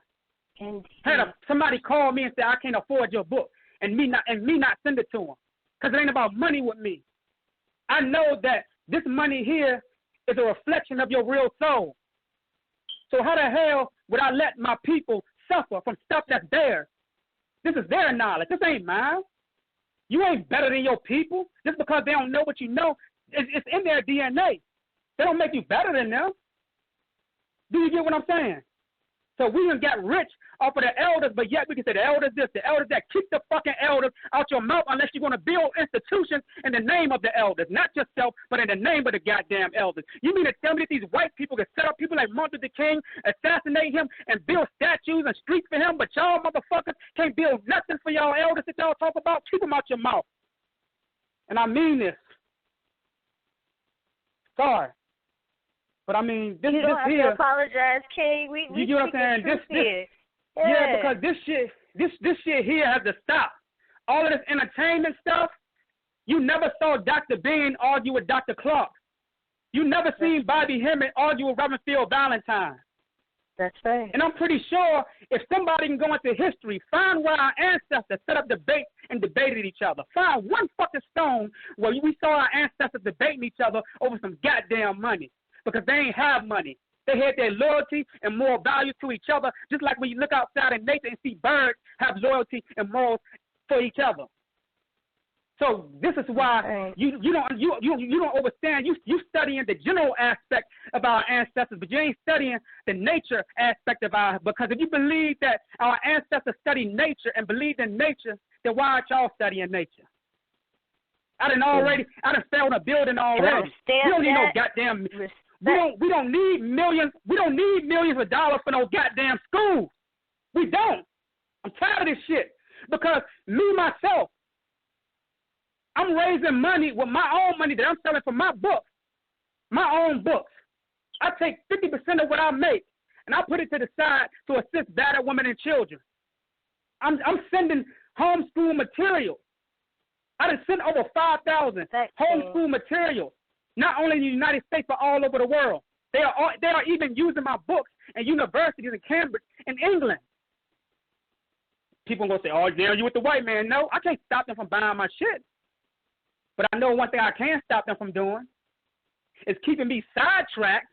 had somebody call me and say, I can't afford your book, and me not send it to them. Because it ain't about money with me. I know that this money here is a reflection of your real soul. So how the hell would I let my people suffer from stuff that's theirs? This is their knowledge. This ain't mine. You ain't better than your people just because they don't know what you know. It's in their DNA. They don't make you better than them. Do you get what I'm saying? So we done got rich off of the elders, but yet we can say the elders this, the elders that. Keep the fucking elders out your mouth unless you're going to build institutions in the name of the elders. Not yourself, but in the name of the goddamn elders. You mean to tell me that these white people can set up people like Martin Luther King, assassinate him, and build statues and streets for him, but y'all motherfuckers can't build nothing for y'all elders that y'all talk about? Keep them out your mouth. And I mean this. Sorry. But I mean, this you don't have here, to apologize, King. You get what I'm saying? Yeah, because this shit here has to stop. All of this entertainment stuff. You never saw Dr. Bean argue with Dr. Clark. You never seen Bobby Hemmett argue with Reverend Phil Valentine. That's right. And I'm pretty sure if somebody can go into history, find where our ancestors set up debates and debated each other. Find one fucking stone where we saw our ancestors debating each other over some goddamn money. Because they ain't have money. They had their loyalty and moral value to each other, just like when you look outside in nature and see birds have loyalty and morals for each other. So this is why you don't understand. You studying the general aspect of our ancestors, but you ain't studying the nature aspect of our. Because if you believe that our ancestors studied nature and believed in nature, then why aren't y'all studying nature? I done failed a building already. We don't need no goddamn. We don't need millions. We don't need millions of dollars for no goddamn schools. We don't. I'm tired of this shit because me myself. I'm raising money with my own money that I'm selling for my books, my own books. I take 50% of what I make, and I put it to the side to assist battered women and children. I'm sending homeschool material. I done sent over 5,000 homeschool materials, not only in the United States, but all over the world. They are even using my books in universities in Cambridge and England. People are going to say, oh, damn, you with the white man. No, I can't stop them from buying my shit. But I know one thing I can stop them from doing is keeping me sidetracked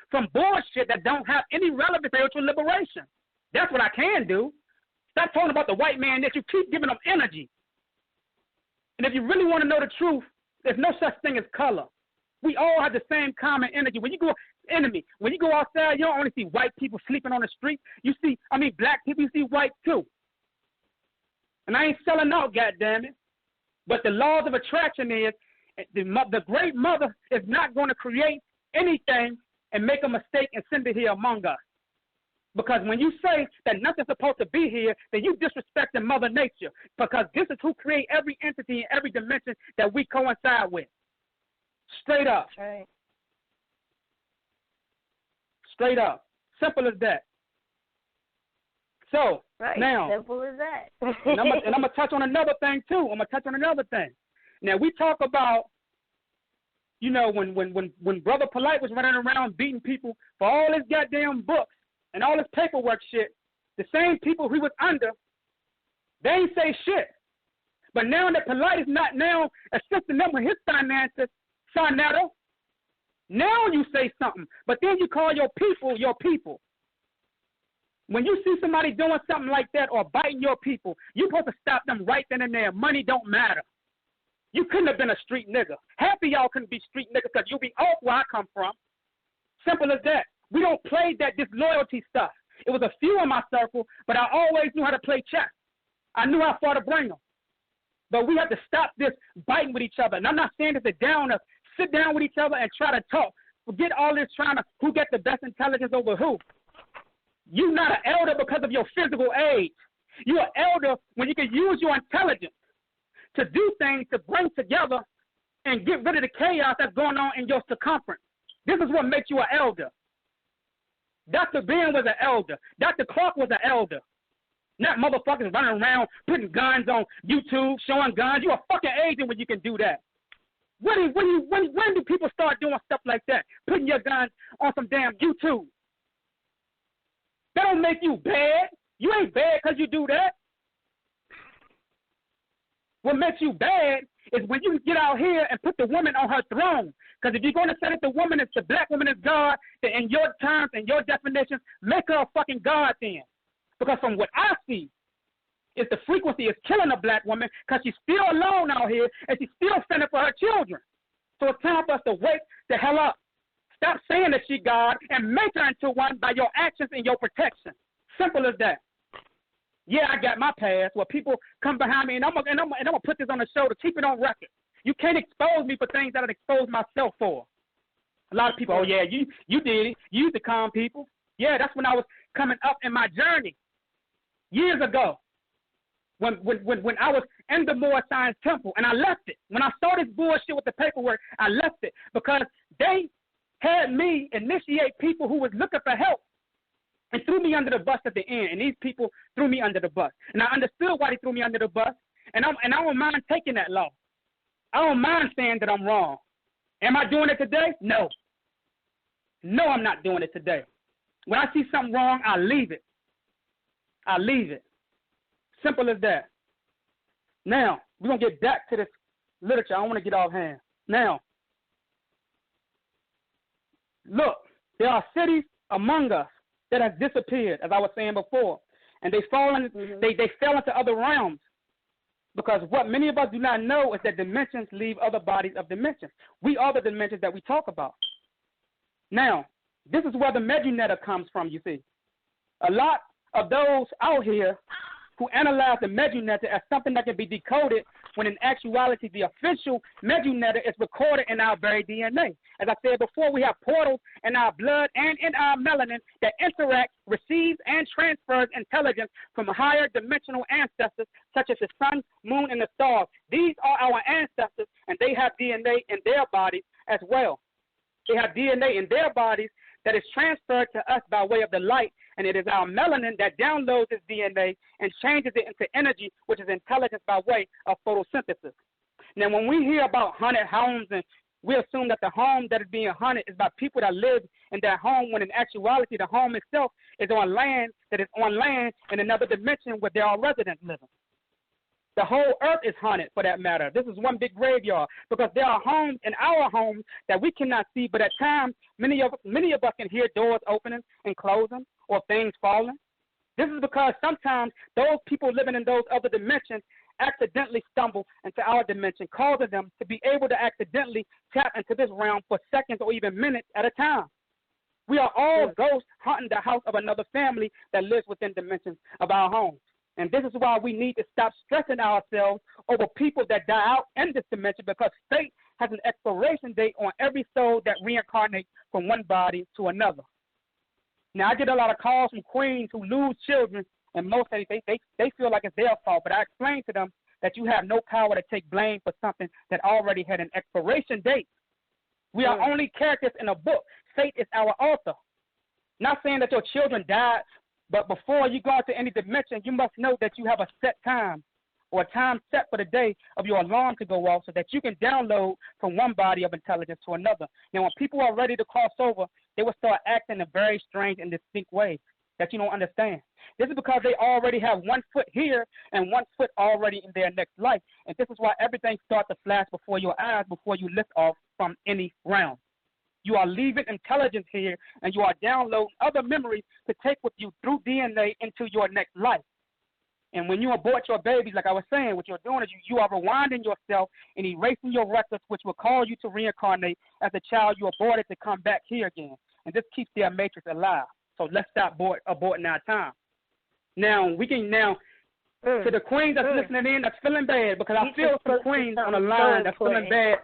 from bullshit that don't have any relevance to spiritual liberation. That's what I can do. Stop talking about the white man that you keep giving them energy. And if you really want to know the truth, there's no such thing as color. We all have the same common energy. When you go outside, you don't only see white people sleeping on the street. You see, black people, you see white too. And I ain't selling out, goddammit. But the laws of attraction is the great mother is not going to create anything and make a mistake and send it here among us. Because when you say that nothing's supposed to be here, then you disrespecting Mother Nature. Because this is who create every entity in every dimension that we coincide with. Straight up. Right. Straight up. Simple as that. So, now, simple as that. and I'm going to touch on another thing, too. Now, we talk about, when Brother Polite was running around beating people for all his goddamn books and all his paperwork shit, the same people he was under, they ain't say shit. But now that Polite is not now assisting them with his finances, Sarnetta, now you say something. But then you call your people your people. When you see somebody doing something like that or biting your people, you're supposed to stop them right then and there. Money don't matter. You couldn't have been a street nigga. Half of y'all couldn't be street niggas because you'll be off where I come from. Simple as that. We don't play that disloyalty stuff. It was a few in my circle, but I always knew how to play chess. I knew how far to bring them. But we have to stop this biting with each other. And I'm not saying this to down us. Sit down with each other and try to talk. Forget all this trying to who gets the best intelligence over who. You're not an elder because of your physical age. You're an elder when you can use your intelligence to do things to bring together and get rid of the chaos that's going on in your circumference. This is what makes you an elder. Dr. Ben was an elder. Dr. Clark was an elder. Not motherfuckers running around putting guns on YouTube, showing guns. You're a fucking agent when you can do that. When do people start doing stuff like that? Putting your guns on some damn YouTube. That don't make you bad. You ain't bad because you do that. What makes you bad is when you get out here and put the woman on her throne. Because if you're going to say that the black woman is God, then in your terms and your definitions, make her a fucking God then. Because from what I see, is the frequency is killing a black woman because she's still alone out here and she's still fending for her children. So it's time for us to wake the hell up. Stop saying that she God and make her into one by your actions and your protection. Simple as that. Yeah, I got my past where people come behind me and I'm gonna put this on the show to keep it on record. You can't expose me for things that I'd expose myself for. A lot of people, oh yeah, you did it. You used to calm people. Yeah, that's when I was coming up in my journey years ago. When I was in the Moore Science Temple and I left it. When I saw this bullshit with the paperwork, I left it because they had me initiate people who was looking for help and threw me under the bus at the end. And these people threw me under the bus. And I understood why they threw me under the bus. And I don't mind taking that loss. I don't mind saying that I'm wrong. Am I doing it today? No. No, I'm not doing it today. When I see something wrong, I leave it. I leave it. Simple as that. Now, we're going to get back to this literature. I don't want to get off hand. Now, look, there are cities among us that have disappeared, as I was saying before, and they fell into other realms. Because what many of us do not know is that dimensions leave other bodies of dimensions. We are the dimensions that we talk about. Now, this is where the Meduneta comes from, you see. A lot of those out here who analyze the Meduneta as something that can be decoded when in actuality the official Meduneta is recorded in our very DNA. As I said before, we have portals in our blood and in our melanin that interact, receives, and transfers intelligence from higher dimensional ancestors such as the sun, moon, and the stars. These are our ancestors, and they have DNA in their bodies as well. They have DNA in their bodies that is transferred to us by way of the light, and it is our melanin that downloads this DNA and changes it into energy, which is intelligence by way of photosynthesis. Now, when we hear about haunted homes, and we assume that the home that is being haunted is by people that live in that home, when in actuality the home itself is on land that is on land in another dimension where there are residents living. The whole earth is haunted, for that matter. This is one big graveyard because there are homes in our homes that we cannot see, but at times many of us can hear doors opening and closing or things falling. This is because sometimes those people living in those other dimensions accidentally stumble into our dimension, causing them to be able to accidentally tap into this realm for seconds or even minutes at a time. We are all ghosts haunting the house of another family that lives within dimensions of our homes. And this is why we need to stop stressing ourselves over people that die out in this dimension, because fate has an expiration date on every soul that reincarnates from one body to another. Now, I get a lot of calls from queens who lose children, and most of they feel like it's their fault. But I explain to them that you have no power to take blame for something that already had an expiration date. We are only characters in a book. Fate is our author. Not saying that your children died, but before you go into any dimension, you must know that you have a set time or a time set for the day of your alarm to go off so that you can download from one body of intelligence to another. Now, when people are ready to cross over, they will start acting in very strange and distinct ways that you don't understand. This is because they already have 1 foot here and 1 foot already in their next life. And this is why everything starts to flash before your eyes before you lift off from any realm. You are leaving intelligence here, and you are downloading other memories to take with you through DNA into your next life. And when you abort your babies, like I was saying, what you're doing is you are rewinding yourself and erasing your records, which will cause you to reincarnate as a child you aborted to come back here again. And this keeps their matrix alive. So let's stop aborting our time. Now, we can to the queens that's listening in, that's feeling bad, because I feel some queens on the line that's feeling bad.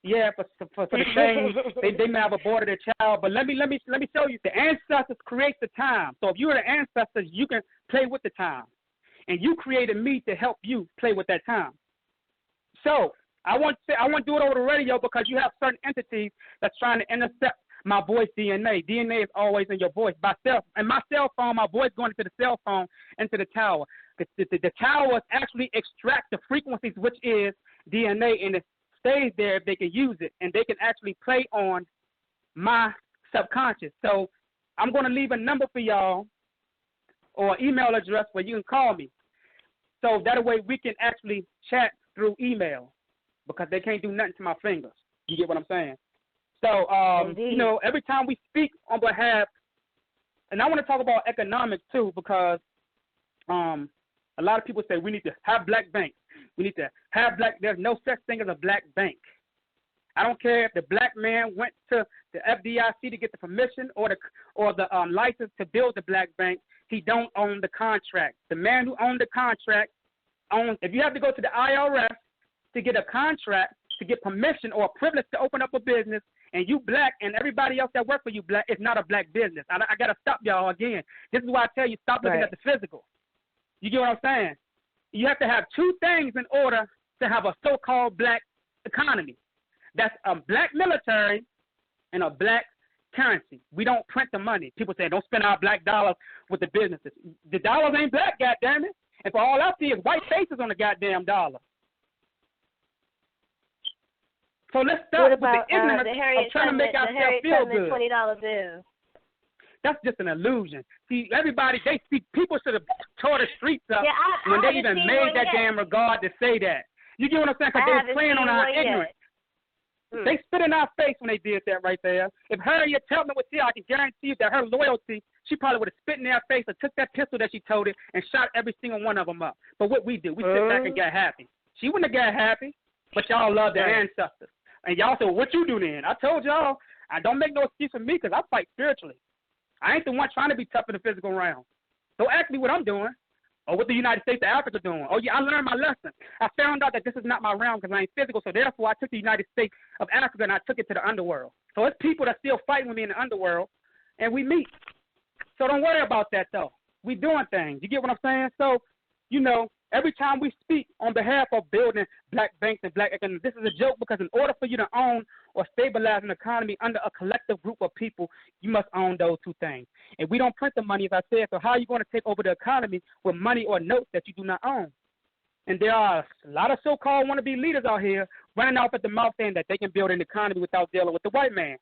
Yeah, for the things they may have aborted a child, but let me show you. The ancestors create the time. So if you're the ancestors, you can play with the time, and you created me to help you play with that time. So I want to do it over the radio because you have certain entities that's trying to intercept my voice DNA. DNA is always in your voice. And my cell phone, my voice going into the cell phone, into the tower. The towers actually extract the frequencies, which is DNA, and it stays there if they can use it, and they can actually play on my subconscious. So I'm going to leave a number for y'all or email address where you can call me. So that way we can actually chat through email because they can't do nothing to my fingers. You get what I'm saying? So, every time we speak on behalf, and I want to talk about economics too, because a lot of people say we need to have black banks. We need to have there's no such thing as a black bank. I don't care if the black man went to the FDIC to get the permission or the license to build the black bank. He don't own the contract. The man who owned the contract owns. If you have to go to the IRS to get a contract, to get permission or a privilege to open up a business, and you black and everybody else that work for you black, it's not a black business. I got to stop y'all again. This is why I tell you, stop looking at the physical. You get what I'm saying? You have to have two things in order to have a so-called black economy. That's a black military and a black currency. We don't print the money. People say, don't spend our black dollars with the businesses. The dollars ain't black, goddammit. And for all I see is white faces on the goddamn dollar. So let's start with the ignorance of trying to make ourselves feel good. $20 bills. That's just an illusion. See, people should have tore the streets up when they even made that damn regard to say that. You get what I'm saying? Because they're playing on our ignorance. They spit in our face when they did that right there. If Harriet Tubman was here, I can guarantee you that her loyalty she probably would have spit in their face or took that pistol that she toted and shot every single one of them up. But what we do, we sit back and get happy. She wouldn't have got happy, but y'all love their ancestors. And y'all said, what you do then? I told y'all, I don't make no excuse for me because I fight spiritually. I ain't the one trying to be tough in the physical realm. Don't ask me what I'm doing or what the United States of Africa doing. Oh, yeah, I learned my lesson. I found out that this is not my realm because I ain't physical, so therefore I took the United States of Africa and I took it to the underworld. So it's people that still fighting with me in the underworld, and we meet. So don't worry about that, though. We doing things. You get what I'm saying? So, you know, every time we speak on behalf of building black banks and black economy, this is a joke because in order for you to own or stabilize an economy under a collective group of people, you must own those two things. And we don't print the money, as I said, so how are you going to take over the economy with money or notes that you do not own? And there are a lot of so-called wannabe leaders out here running off at the mouth saying that they can build an economy without dealing with the white man.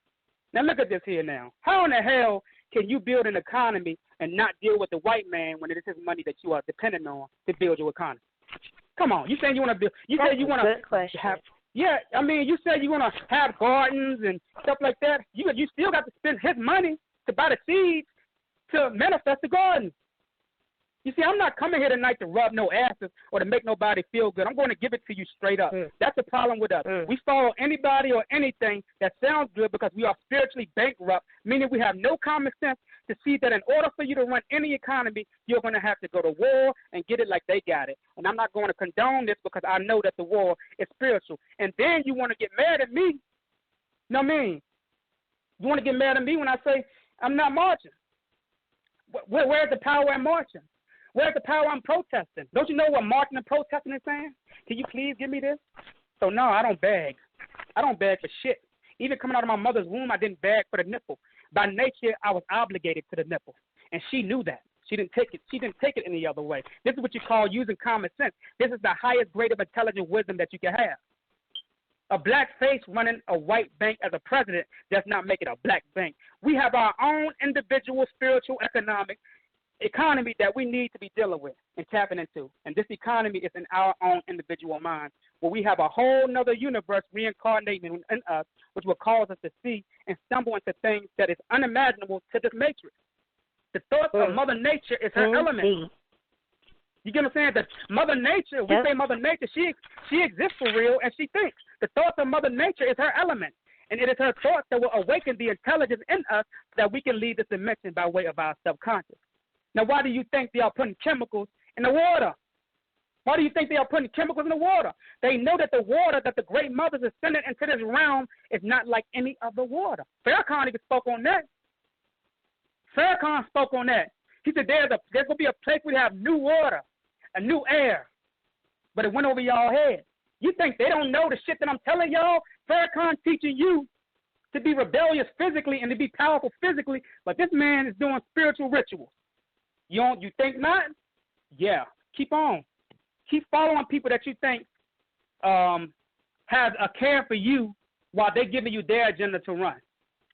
Now look at this here now. How in the hell can you build an economy and not deal with the white man when it is his money that you are dependent on to build your economy? Come on, you saying you want to build? You say you want to have? Yeah, I mean, you say you want to have gardens and stuff like that. You still got to spend his money to buy the seeds to manifest the garden. You see, I'm not coming here tonight to rub no asses or to make nobody feel good. I'm going to give it to you straight up. That's the problem with us. We follow anybody or anything that sounds good because we are spiritually bankrupt, meaning we have no common sense to see that in order for you to run any economy, you're going to have to go to war and get it like they got it. And I'm not going to condone this because I know that the war is spiritual. And then you want to get mad at me. You know what I mean? You want to get mad at me when I say I'm not marching. Where's the power in marching? Where's the power I'm protesting? Don't you know what marching and protesting is saying? Can you please give me this? So, no, I don't beg. I don't beg for shit. Even coming out of my mother's womb, I didn't beg for the nipple. By nature, I was obligated to the nipple, and she knew that. She didn't take it. She didn't take it any other way. This is what you call using common sense. This is the highest grade of intelligent wisdom that you can have. A black face running a white bank as a president does not make it a black bank. We have our own individual spiritual economy that we need to be dealing with and tapping into. And this economy is in our own individual mind, where we have a whole nother universe reincarnating in us, which will cause us to see and stumble into things that is unimaginable to this matrix. The thoughts of Mother Nature is her element. You get what I'm saying? That Mother Nature, we say Mother Nature, she exists for real and she thinks. The thoughts of Mother Nature is her element. And it is her thoughts that will awaken the intelligence in us so that we can lead this dimension by way of our subconscious. Now, why do you think they are putting chemicals in the water? Why do you think they are putting chemicals in the water? They know that the water that the great mothers are sending into this realm is not like any other water. Farrakhan even spoke on that. Farrakhan spoke on that. He said there's going to be a place where we have new water, a new air, but it went over y'all head. You think they don't know the shit that I'm telling y'all? Farrakhan teaching you to be rebellious physically and to be powerful physically, but this man is doing spiritual rituals. You think not? Yeah. Keep on. Keep following people that you think have a care for you while they're giving you their agenda to run.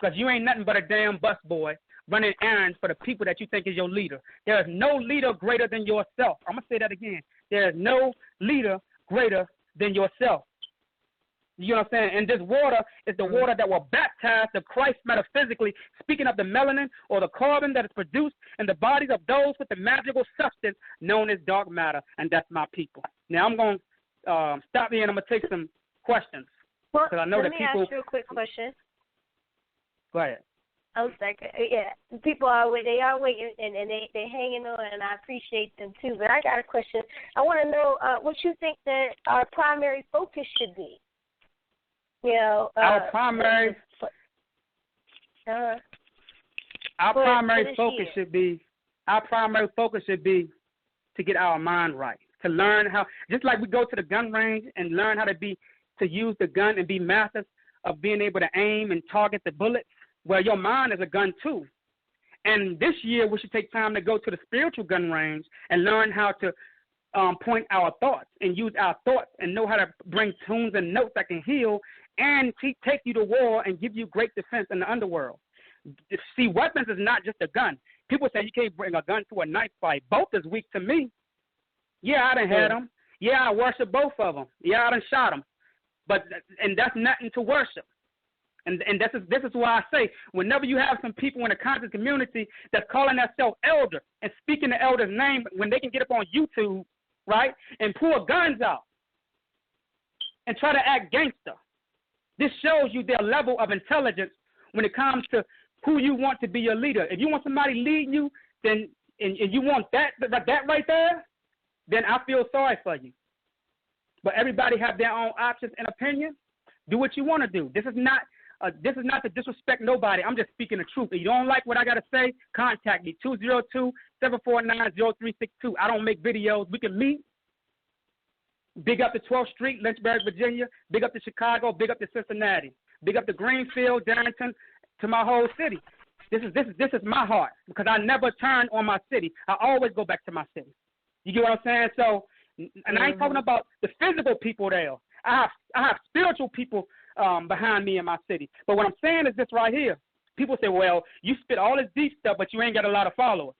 Because you ain't nothing but a damn busboy running errands for the people that you think is your leader. There is no leader greater than yourself. I'm going to say that again. There is no leader greater than yourself. You know what I'm saying? And this water is the water that will baptize the Christ metaphysically, speaking of the melanin or the carbon that is produced in the bodies of those with the magical substance known as dark matter, and that's my people. Now, I'm going to stop here, and I'm going to take some questions. Well, I know let that me people... ask you a quick question. Go ahead. I was like, yeah, people are waiting, and they're hanging on, and I appreciate them too. But I got a question. I want to know what you think that our primary focus should be. You know, our primary focus should be to get our mind right, to learn how, just like we go to the gun range and learn how to use the gun and be masters of being able to aim and target the bullets. Well, your mind is a gun too. And this year we should take time to go to the spiritual gun range and learn how to point our thoughts and use our thoughts and know how to bring tunes and notes that can heal and take you to war and give you great defense in the underworld. See, weapons is not just a gun. People say you can't bring a gun to a knife fight. Both is weak to me. Yeah, I done had them. Yeah, I worship both of them. Yeah, I done shot them. And that's nothing to worship. And this is why I say, whenever you have some people in the conscious community that's calling themselves elder and speaking the elder's name when they can get up on YouTube, right, and pull guns out and try to act gangster, this shows you their level of intelligence when it comes to who you want to be your leader. If you want somebody leading you, then and you want that right there, then I feel sorry for you. But everybody have their own options and opinions. Do what you want to do. This is not to disrespect nobody. I'm just speaking the truth. If you don't like what I got to say, contact me, 202-749-0362. I don't make videos. We can meet. Big up to 12th Street, Lynchburg, Virginia. Big up to Chicago. Big up to Cincinnati. Big up to Greenfield, Darrington, to my whole city. This is my heart because I never turn on my city. I always go back to my city. You get what I'm saying? So, and I ain't talking about the physical people there. I have spiritual people behind me in my city. But what I'm saying is this right here. People say, well, you spit all this deep stuff, but you ain't got a lot of followers.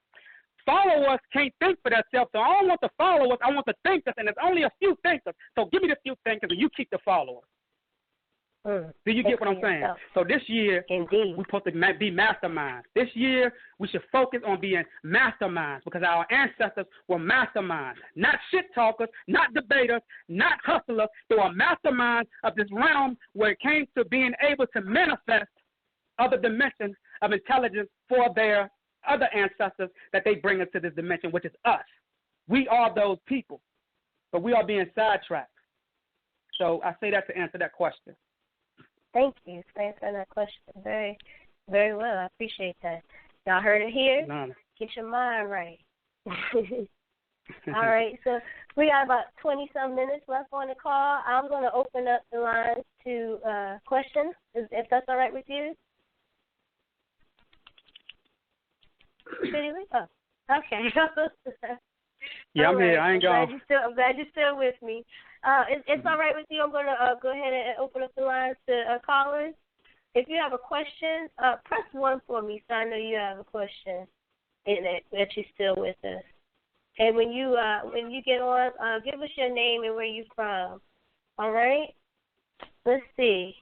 Followers can't think for themselves, so I don't want the followers. I want the thinkers, and there's only a few thinkers. So give me the few thinkers, and you keep the followers. Do you get what I'm saying? So this year, we're supposed to be masterminds. This year, we should focus on being masterminds because our ancestors were masterminds, not shit talkers, not debaters, not hustlers. They were masterminds of this realm where it came to being able to manifest other dimensions of intelligence for their other ancestors that they bring into this dimension, which is us. We are those people, but we are being sidetracked. So I say that to answer that question. Thank you for answering that question very, very well. I appreciate that. Y'all heard it here? No. Get your mind right. All right, so we got about 20-some minutes left on the call. I'm going to open up the lines to questions, if that's all right with you. Oh, okay. Yeah, I'm here. I ain't going. I'm glad you're still with me. It's all right with you. I'm going to go ahead and open up the lines to callers. If you have a question, press 1 for me so I know you have a question and that you're still with us. And when you get on, give us your name and where you're from. All right? Let's see.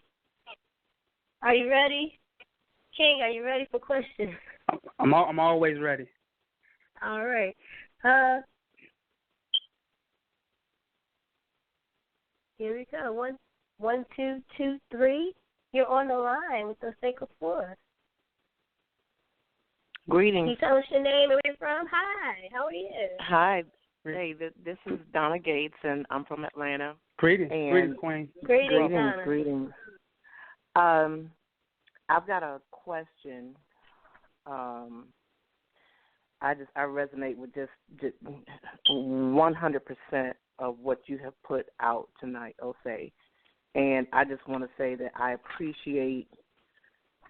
Are you ready? King, are you ready for questions? I'm always ready. All right. Here we go. 1, 2, 2, 3. You're on the line with Osei Kufuor. Greetings. Can you tell us your name and where you're from? Hi. How are you? Hi. Hey, this is Donna Gates, and I'm from Atlanta. Greetings, Queen. Greetings. I've got a question. I resonate with just 100% of what you have put out tonight, Osei. And I just want to say that I appreciate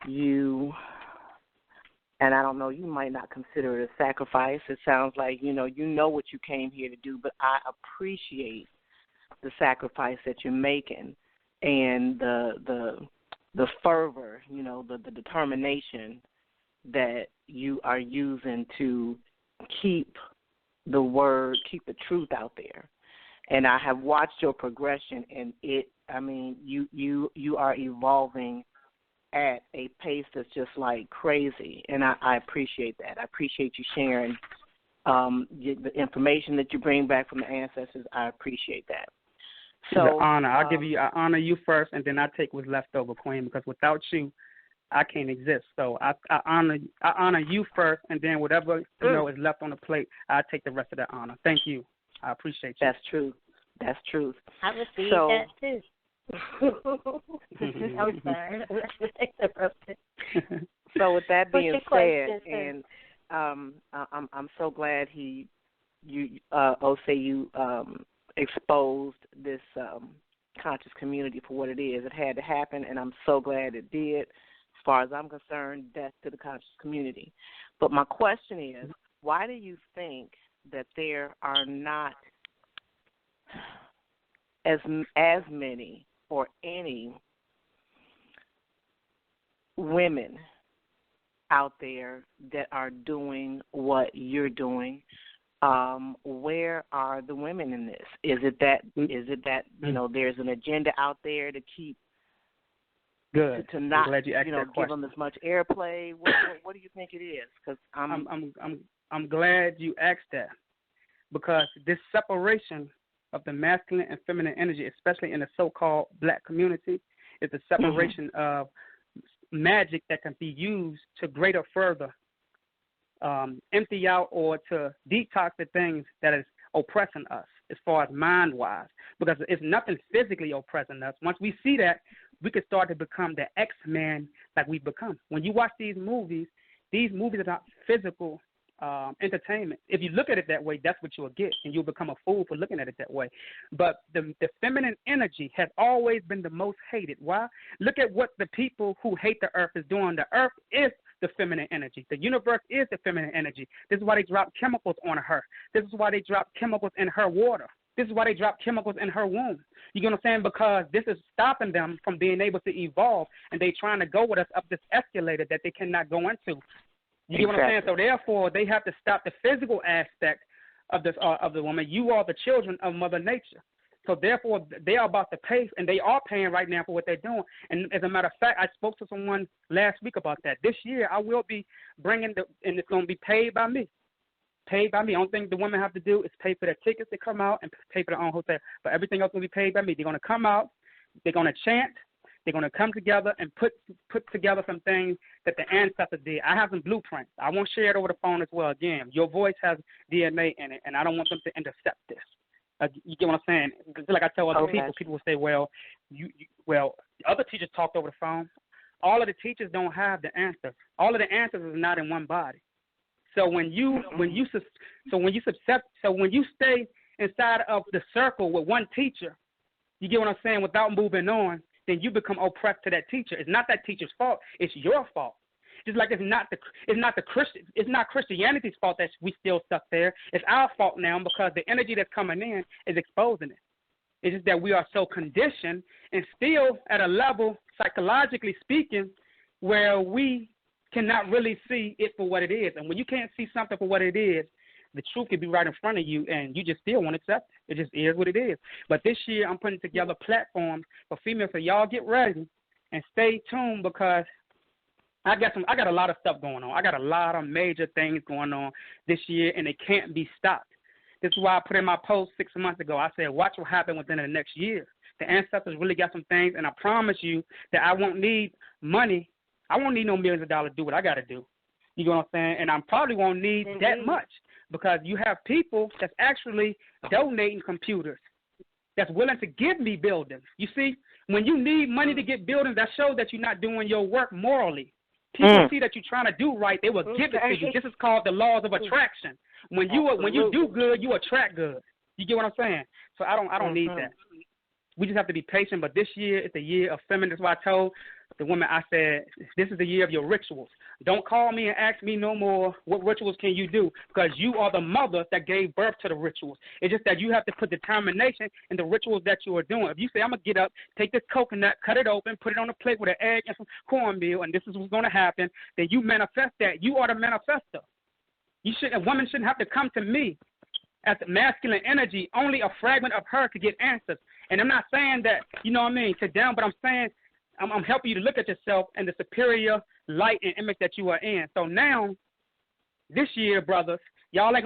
you. And I don't know, you might not consider it a sacrifice. It sounds like, you know what you came here to do, but I appreciate the sacrifice that you're making and the fervor, the determination that you are using to keep the truth out there. And I have watched your progression, and you are evolving at a pace that's just like crazy, and I appreciate that. I appreciate you sharing the information that you bring back from the ancestors. I appreciate that. So the honor. I honor you first, and then I take what's left over, Queen, because without you, I can't exist. So I honor you first, and then whatever is left on the plate, I take the rest of that honor. Thank you. I appreciate you. That's truth. I received that too. I'm sorry. So with that being said, and I'm so glad you exposed this conscious community for what it is. It had to happen, and I'm so glad it did. As far as I'm concerned, death to the conscious community. But my question is, why do you think that there are not as many or any women out there that are doing what you're doing? Where are the women in this? Is it that there's an agenda out there to keep Good. to not, I'm glad you asked that give question. them as much airplay? What do you think it is? Because I'm glad you asked that, because this separation of the masculine and feminine energy, especially in the so-called black community, is the separation of magic that can be used to greater further empty out or to detox the things that is oppressing us as far as mind-wise, because it's nothing physically oppressing us. Once we see that, we can start to become the X-Men like we've become. When you watch these movies are not physical entertainment. If you look at it that way, that's what you'll get, and you'll become a fool for looking at it that way. But the feminine energy has always been the most hated. Why? Look at what the people who hate the earth is doing. The earth is the feminine energy. The universe is the feminine energy. This is why they drop chemicals on her. This is why they drop chemicals in her water. This is why they drop chemicals in her womb. You get what I'm saying? Because this is stopping them from being able to evolve, and they trying to go with us up this escalator that they cannot go into. You get what I'm saying? So therefore, they have to stop the physical aspect of this of the woman. You are the children of Mother Nature. So therefore, they are about to pay, and they are paying right now for what they're doing. And as a matter of fact, I spoke to someone last week about that. This year, I will be bringing and it's going to be paid by me. Paid by me. The only thing the women have to do is pay for their tickets to come out and pay for their own hotel. But everything else will be paid by me. They're going to come out. They're going to chant. They're going to come together and put together some things that the ancestors did. I have some blueprints. I won't share it over the phone as well. Again, your voice has DNA in it, and I don't want them to intercept this. You get what I'm saying? Just like I tell other people will say, well, well, other teachers talked over the phone. All of the teachers don't have the answers. All of the answers is not in one body. So when you stay inside of the circle with one teacher, you get what I'm saying, without moving on, then you become oppressed to that teacher. It's not that teacher's fault. It's your fault. Just like it's not Christianity's fault that we still stuck there. It's our fault now because the energy that's coming in is exposing it. It's just that we are so conditioned and still at a level, psychologically speaking, where we cannot really see it for what it is. And when you can't see something for what it is, the truth could be right in front of you, and you just still won't accept it. It just is what it is. But this year, I'm putting together platforms for females, so y'all get ready and stay tuned, because I got a lot of stuff going on. I got a lot of major things going on this year, and it can't be stopped. This is why I put in my post 6 months ago. I said, watch what happens within the next year. The ancestors really got some things, and I promise you that I won't need money. I won't need no millions of dollars to do what I got to do. You know what I'm saying? And I probably won't need that much, because you have people that's actually donating computers that's willing to give me buildings. You see, when you need money to get buildings, that shows that you're not doing your work morally. People see that you're trying to do right, they will give it to you. This is called the laws of attraction. When you do good, you attract good. You get what I'm saying? So I don't need that. We just have to be patient. But this year is the year of feminine. That's why I told the woman, I said, this is the year of your rituals. Don't call me and ask me no more what rituals can you do, because you are the mother that gave birth to the rituals. It's just that you have to put determination in the rituals that you are doing. If you say, I'm going to get up, take this coconut, cut it open, put it on a plate with an egg and some cornmeal, and this is what's going to happen, then you manifest that. You are the manifester. A woman shouldn't have to come to me as the masculine energy. Only a fragment of her could get answers. And I'm not saying that, to them, but I'm saying I'm helping you to look at yourself in the superior light and image that you are in. So now, this year, brothers, y'all not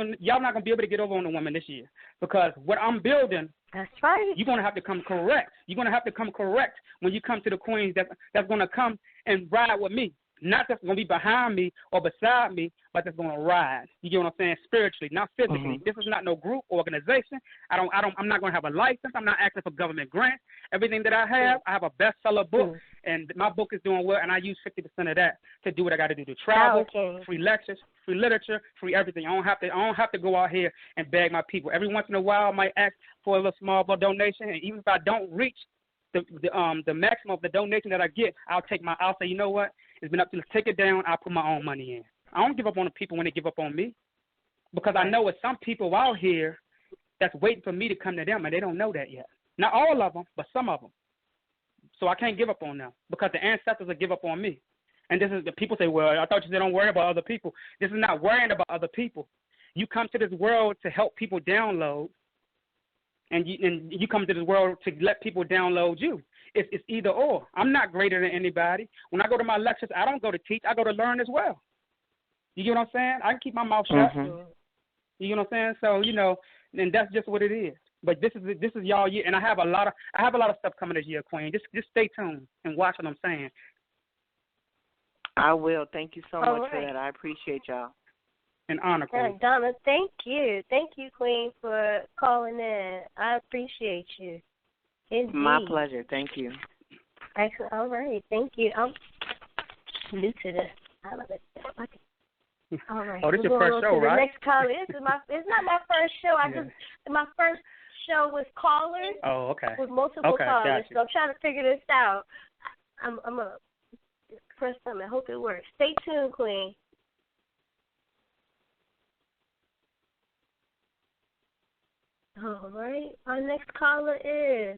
gonna be able to get over on the woman this year, because what I'm building, that's right, you're gonna have to come correct. You're gonna have to come correct when you come to the queens that's gonna come and ride with me. Not just going to be behind me or beside me, but that's going to ride. You get what I'm saying? Spiritually, not physically. This is not no group organization. I'm not going to have a license. I'm not asking for government grants. Everything that I have a bestseller book, and my book is doing well, and I use 50% of that to do what I got to do, to travel, free lectures, free literature, free everything. I don't have to go out here and beg my people. Every once in a while, I might ask for a little small donation, and even if I don't reach the maximum of the donation that I get, I'll say, you know what? It's been up to take it down. I'll put my own money in. I don't give up on the people when they give up on me, because I know it's some people out here that's waiting for me to come to them, and they don't know that yet. Not all of them, but some of them. So I can't give up on them, because the ancestors will give up on me. And this is the people say, well, I thought you said don't worry about other people. This is not worrying about other people. You come to this world to help people download, and you come to this world to let people download you. It's either or. I'm not greater than anybody. When I go to my lectures, I don't go to teach. I go to learn as well. You get what I'm saying? I can keep my mouth shut. Mm-hmm. You get what I'm saying? So, you know, and that's just what it is. But this is y'all year, and I have a lot of stuff coming this year, Queen. Just stay tuned and watch what I'm saying. I will. Thank you so All much for right. that. I appreciate y'all. An honor, Queen. Donna, thank you. Thank you, Queen, for calling in. I appreciate you. Indeed. My pleasure. Thank you. Excellent. All right. Thank you. I'm new to this. I love it. Okay. All right. Oh, this is your first show, right? Next caller. It's not my first show. My first show was callers. Oh, okay. With multiple callers. Gotcha. So I'm trying to figure this out. I'm gonna press something. I hope it works. Stay tuned, Queen. All right. Our next caller is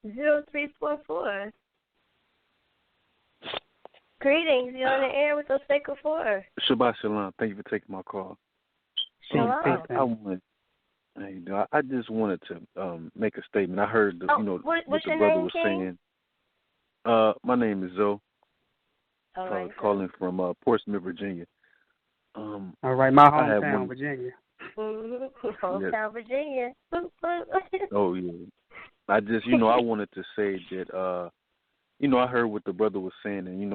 0344. Greetings. You're on the air with Osei Kufuor. Shabbat Shalom. Thank you for taking my call. Shalom. I just wanted to make a statement. I heard what the brother was saying. My name is Zoe. Calling from Portsmouth, Virginia. All right, my hometown, Virginia. Hometown, Virginia. Oh yeah. I just I wanted to say that I heard what the brother was saying, and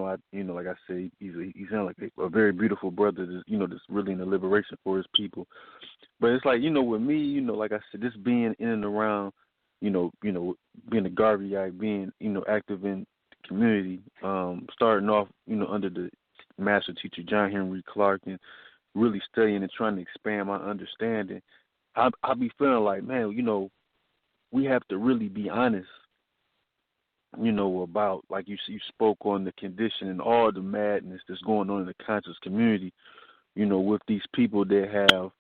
like I said, he sounds like a very beautiful brother. That's really in the liberation for his people. But it's like with me, like I said, just being in and around, being a Garveyite, being active in the community, starting off under the master teacher John Henry Clark, and really studying and trying to expand my understanding. I be feeling like, man, we have to really be honest. About, like you spoke on the condition and all the madness that's going on in the conscious community, with these people that have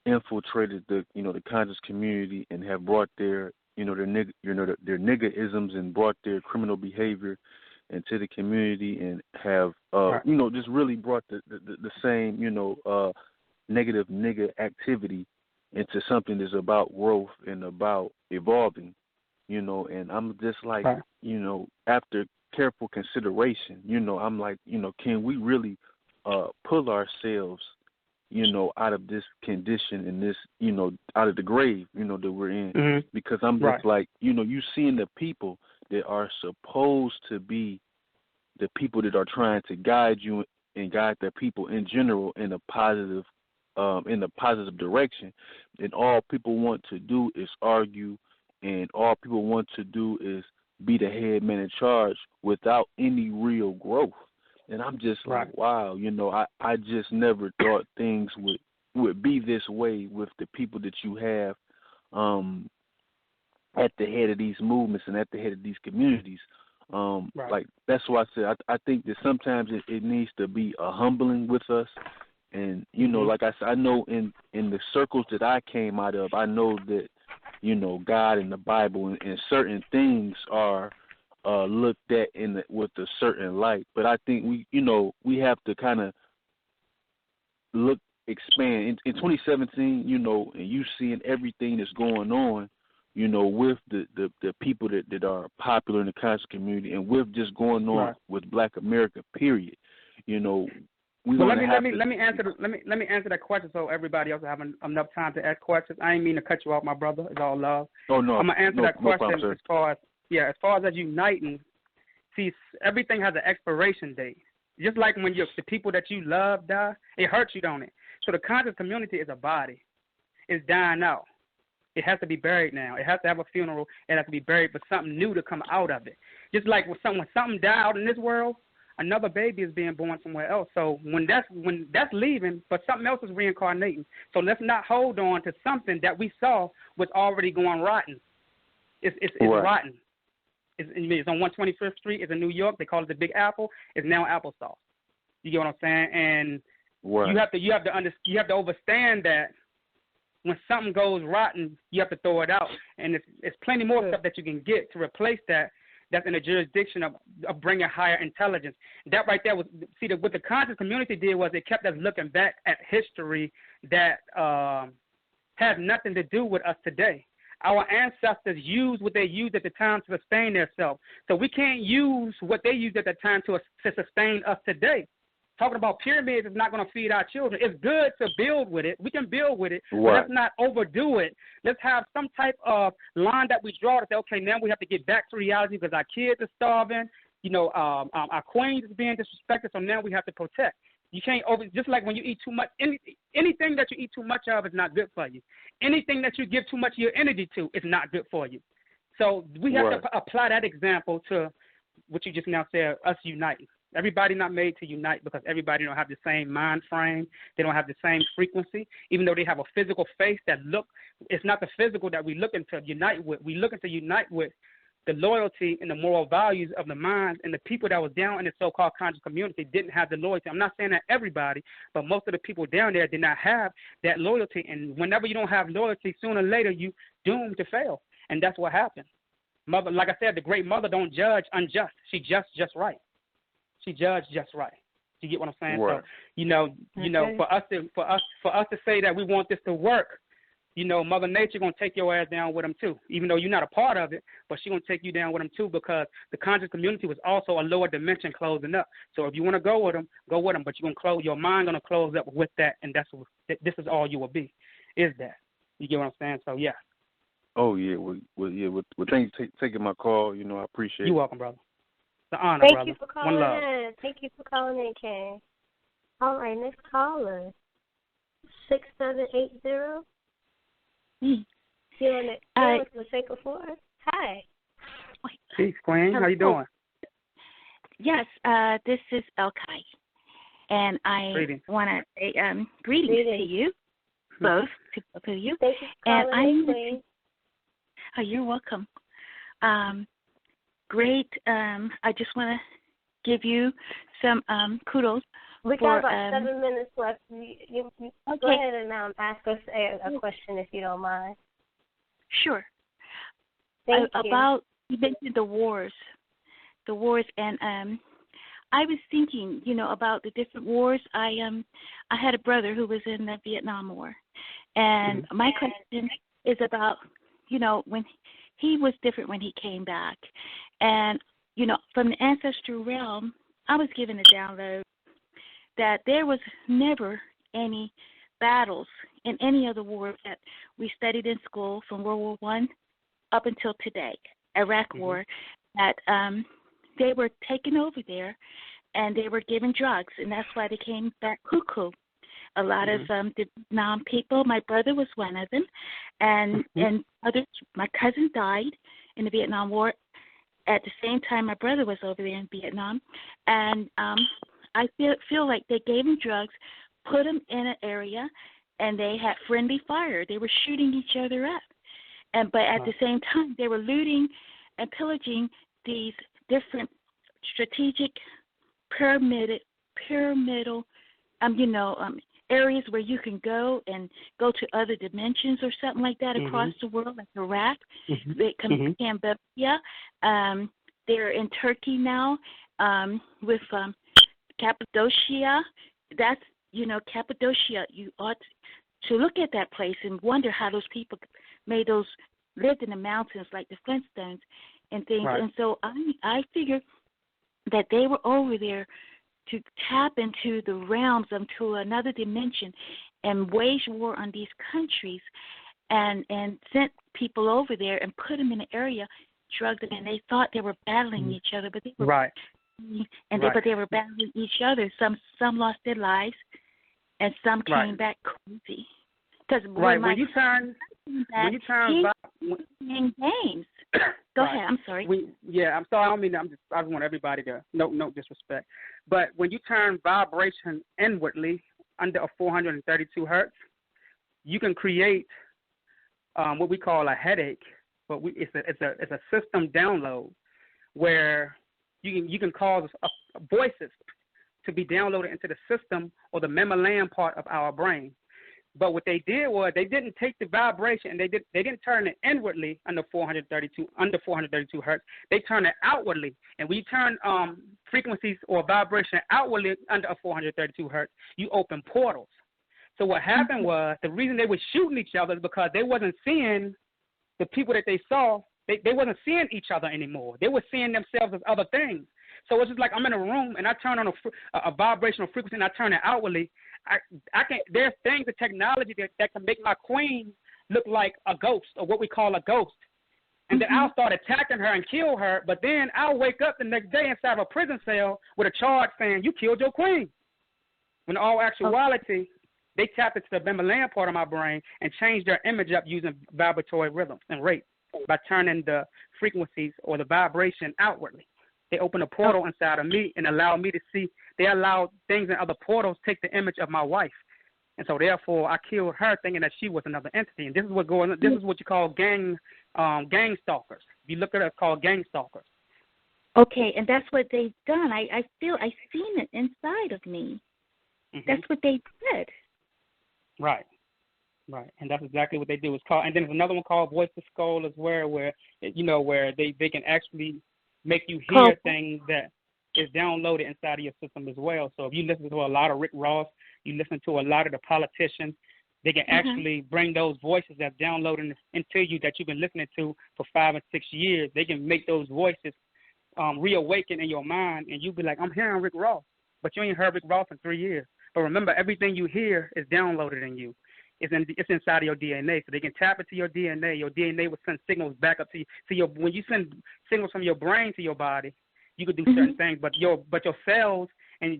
infiltrated the conscious community and have brought their their niggerisms and brought their criminal behavior into the community, and have just really brought the same negative nigger activity into something that's about growth and about evolving. And I'm just like, after careful consideration, I'm like, can we really pull ourselves, out of this condition and this, out of the grave, that we're in? Mm-hmm. Because I'm just like, you seeing the people that are supposed to be the people that are trying to guide you and guide the people in general in a positive direction, and all people want to do is argue, and all people want to do is be the head man in charge without any real growth. And I'm just like, wow, I just never thought things would be this way with the people that you have at the head of these movements and at the head of these communities. Like, that's why I said I think that sometimes it needs to be a humbling with us. And, like I said, I know in the circles that I came out of, I know that, God and the Bible and certain things are looked at with a certain light. But I think we have to kind of expand. In 2017, and you seeing everything that's going on, with the people that are popular in the conscious community, and with just going on with Black America, period. Let me answer that question so everybody else will have enough time to ask questions. I ain't mean to cut you off, my brother. It's all love. Oh no, I'm gonna answer that question problem, as far as uniting. See, everything has an expiration date. Just like when the people that you love die, it hurts you, don't it? So the conscious community is a body. It's dying out. It has to be buried now. It has to have a funeral. It has to be buried for something new to come out of it. Just like when something died out in this world, another baby is being born somewhere else. So when that's leaving, but something else is reincarnating. So let's not hold on to something that we saw was already going rotten. It's rotten. It's on 125th Street. It's in New York. They call it the Big Apple. It's now applesauce. You get what I'm saying? And you have to understand that when something goes rotten, you have to throw it out. And it's plenty more stuff that you can get to replace that. That's in the jurisdiction of bringing higher intelligence. That right there was, what the conscious community did was it kept us looking back at history that has nothing to do with us today. Our ancestors used what they used at the time to sustain themselves. So we can't use what they used at the time to sustain us today. Talking about pyramids is not going to feed our children. It's good to build with it. We can build with it, but let's not overdo it. Let's have some type of line that we draw to say, okay, now we have to get back to reality because our kids are starving. Our queens is being disrespected, so now we have to protect. You can't just like when you eat too much, anything that you eat too much of is not good for you. Anything that you give too much of your energy to is not good for you. So we have to apply that example to what you just now said, us uniting. Everybody not made to unite because everybody don't have the same mind frame. They don't have the same frequency, even though they have a physical face it's not the physical that we looking to unite with. We looking to unite with the loyalty and the moral values of the minds, and the people that was down in the so-called conscious community didn't have the loyalty. I'm not saying that everybody, but most of the people down there did not have that loyalty. And whenever you don't have loyalty, sooner or later you doomed to fail. And that's what happened. Mother, like I said, the great mother don't judge unjust. She just right. She judged just right. You get what I'm saying? Right. So, for us to say that we want this to work, Mother Nature gonna take your ass down with them too. Even though you're not a part of it, but she gonna take you down with them too because the conscious community was also a lower dimension closing up. So if you want to go with them, but you're gonna close your mind gonna close up with that, and this is all you will be. Is that you get what I'm saying? So yeah. Oh yeah, well thanks for taking my call. I appreciate it. You're welcome, brother. It's an honor, Thank brother. you for calling in. Thank you for calling in, Ken. All right, next caller, 6780. You're on it. Osei Kufuor. Hi. Peace, Queen. How you doing? Yes, this is Elkai, and I want to say greetings to you, both of you. Thank you for calling in, Queen. Oh, you're welcome. Great. I just want to give you some kudos. We got about 7 minutes left. You okay. Go ahead and ask us a question if you don't mind. Sure. Thank you. About you mentioned the wars, and I was thinking, about the different wars. I had a brother who was in the Vietnam War, and my question is about, when he was different when he came back, and from the ancestral realm, I was given a download that there was never any battles in any of the wars that we studied in school from World War I up until today, Iraq War, that they were taken over there and they were given drugs, and that's why they came back cuckoo. A lot of the Vietnam people, my brother was one of them, and others, my cousin died in the Vietnam War. At the same time, my brother was over there in Vietnam, and I feel like they gave him drugs, put him in an area, and they had friendly fire. They were shooting each other up, but at the same time, they were looting and pillaging these different strategic pyramidal, areas where you can go and go to other dimensions or something like that across the world, like Iraq. They come to Cambodia. They're in Turkey now with Cappadocia. That's, Cappadocia. You ought to look at that place and wonder how those people lived in the mountains like the Flintstones and things. Right. And so I figure that they were over there to tap into the realms, into another dimension, and wage war on these countries, and sent people over there and put them in an area, drugged them, and they thought they were battling each other, but they were but they were battling each other. Some lost their lives, and some came back crazy. Because when you turn games. Go ahead. I'm sorry. I'm sorry. I just want everybody to no disrespect. But when you turn vibration inwardly under a 432 hertz, you can create what we call a headache. But it's a system download where you can cause voices to be downloaded into the system or the melanin part of our brain. But what they did was they didn't take the vibration and they didn't turn it inwardly under 432 hertz. They turned it outwardly. And when you turn frequencies or vibration outwardly under a 432 hertz, you open portals. So what happened was the reason they were shooting each other is because they wasn't seeing the people that they saw, they wasn't seeing each other anymore. They were seeing themselves as other things. So it's just like I'm in a room and I turn on a vibrational frequency and I turn it outwardly. I can. There's things, the technology that can make my queen look like a ghost, or what we call a ghost. And then I'll start attacking her and kill her, but then I'll wake up the next day inside of a prison cell with a charge saying, you killed your queen. When in all actuality, they tapped into the melanin part of my brain and changed their image up using vibratory rhythms and rates by turning the frequencies or the vibration outwardly. They opened a portal inside of me and allowed me to see. They allowed things in other portals take the image of my wife. And so, therefore, I killed her thinking that she was another entity. And this is what going. This is what you call gang stalkers. If you look at it, it's called gang stalkers. Okay, and that's what they've done. I seen it inside of me. That's what they did. Right. And that's exactly what they do. It's called. And then there's another one called Voice to Skull as well, where they can actually make you hear things that is downloaded inside of your system as well. So if you listen to a lot of Rick Ross, you listen to a lot of the politicians, they can actually bring those voices that's downloaded into you that you've been listening to for 5 and 6 years. They can make those voices reawaken in your mind, and you'll be like, I'm hearing Rick Ross, but you ain't heard Rick Ross in 3 years. But remember, everything you hear is downloaded in you. It's inside of your DNA, so they can tap into your DNA. Your DNA will send signals back up to you. When you send signals from your brain to your body, you could do certain things, but your cells and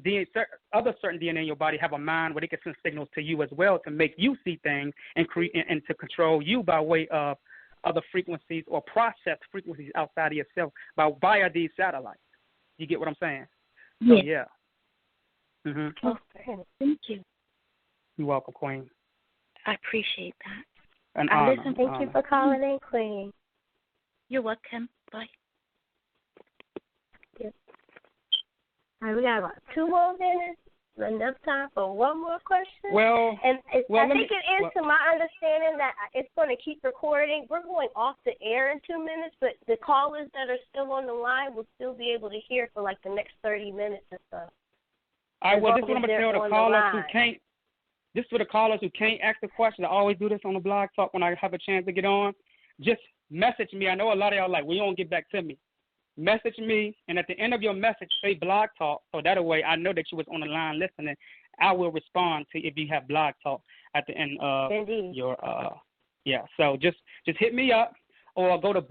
other certain DNA in your body have a mind where they can send signals to you as well to make you see things and and to control you by way of other frequencies or processed frequencies outside of yourself via these satellites. You get what I'm saying? So, yeah. Okay. Thank you. You're welcome, Queen. I appreciate that. An honor. Thank you for calling in, Queen. You're welcome. Bye. Yep. All right, we got about 2 more minutes. Enough time for one more question. Well, I think it is to my understanding that it's going to keep recording. We're going off the air in 2 minutes, but the callers that are still on the line will still be able to hear for like the next 30 minutes or so. All right, well, this is what I'm going to tell the callers who can't. This is for the callers who can't ask the question. I always do this on the blog talk when I have a chance to get on. Just message me. I know a lot of y'all like, well, you don't get back to me. Message me, and at the end of your message, say blog talk, so that way I know that you was on the line listening. I will respond to if you have blog talk at the end of your So just hit me up or go to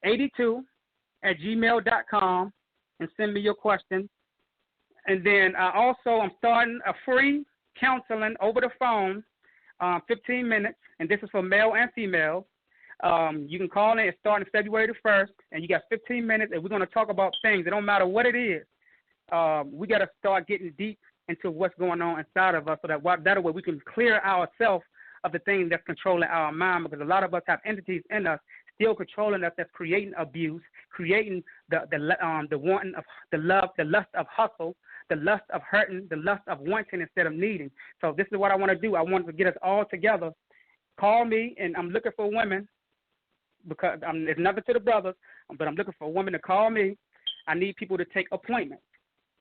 bookshipping82@gmail.com and send me your question. And then I'm starting a free counseling over the phone, 15 minutes, and this is for male and female. You can call in. It's starting February the 1st, and you got 15 minutes, and we're going to talk about things. It don't matter what it is. We got to start getting deep into what's going on inside of us so that way we can clear ourselves of the things that's controlling our mind, because a lot of us have entities in us still controlling us that's creating abuse, creating the wanting of the lust of hustle, the lust of hurting, the lust of wanting instead of needing. So this is what I want to do. I want to get us all together. Call me, and I'm looking for women, because it's nothing to the brothers, but I'm looking for women to call me. I need people to take appointments.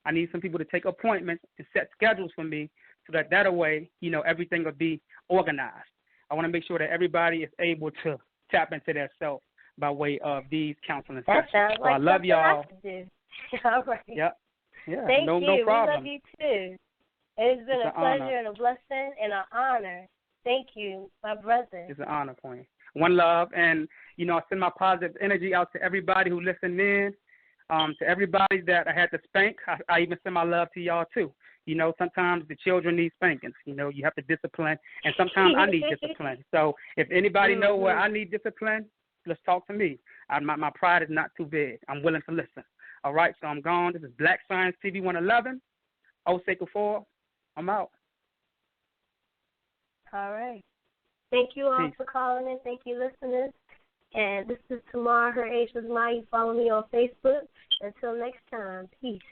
I need some people to take appointments and set schedules for me so that way, everything will be organized. I want to make sure that everybody is able to tap into their self by way of these counseling sessions. That sounds like I love y'all. All right. Yep. Yeah. Thank no you. problem. We love you too. It's been a pleasure honor. and a blessing and an honor. Thank you, my brother. It's an honor, Queen. One love, and I send my positive energy out to everybody who listened in, to everybody that I had to spank. I even send my love to y'all too. Sometimes the children need spankings. You have to discipline, and sometimes I need discipline. So if anybody know where I need discipline, let's talk to me. My pride is not too big. I'm willing to listen. All right, so I'm gone. This is Black Science TV 111. Osei Kufuor. I'm out. All right. Thank you all for calling in. Thank you, listeners. And this is Tamar. Her age was mine. You follow me on Facebook. Until next time, peace.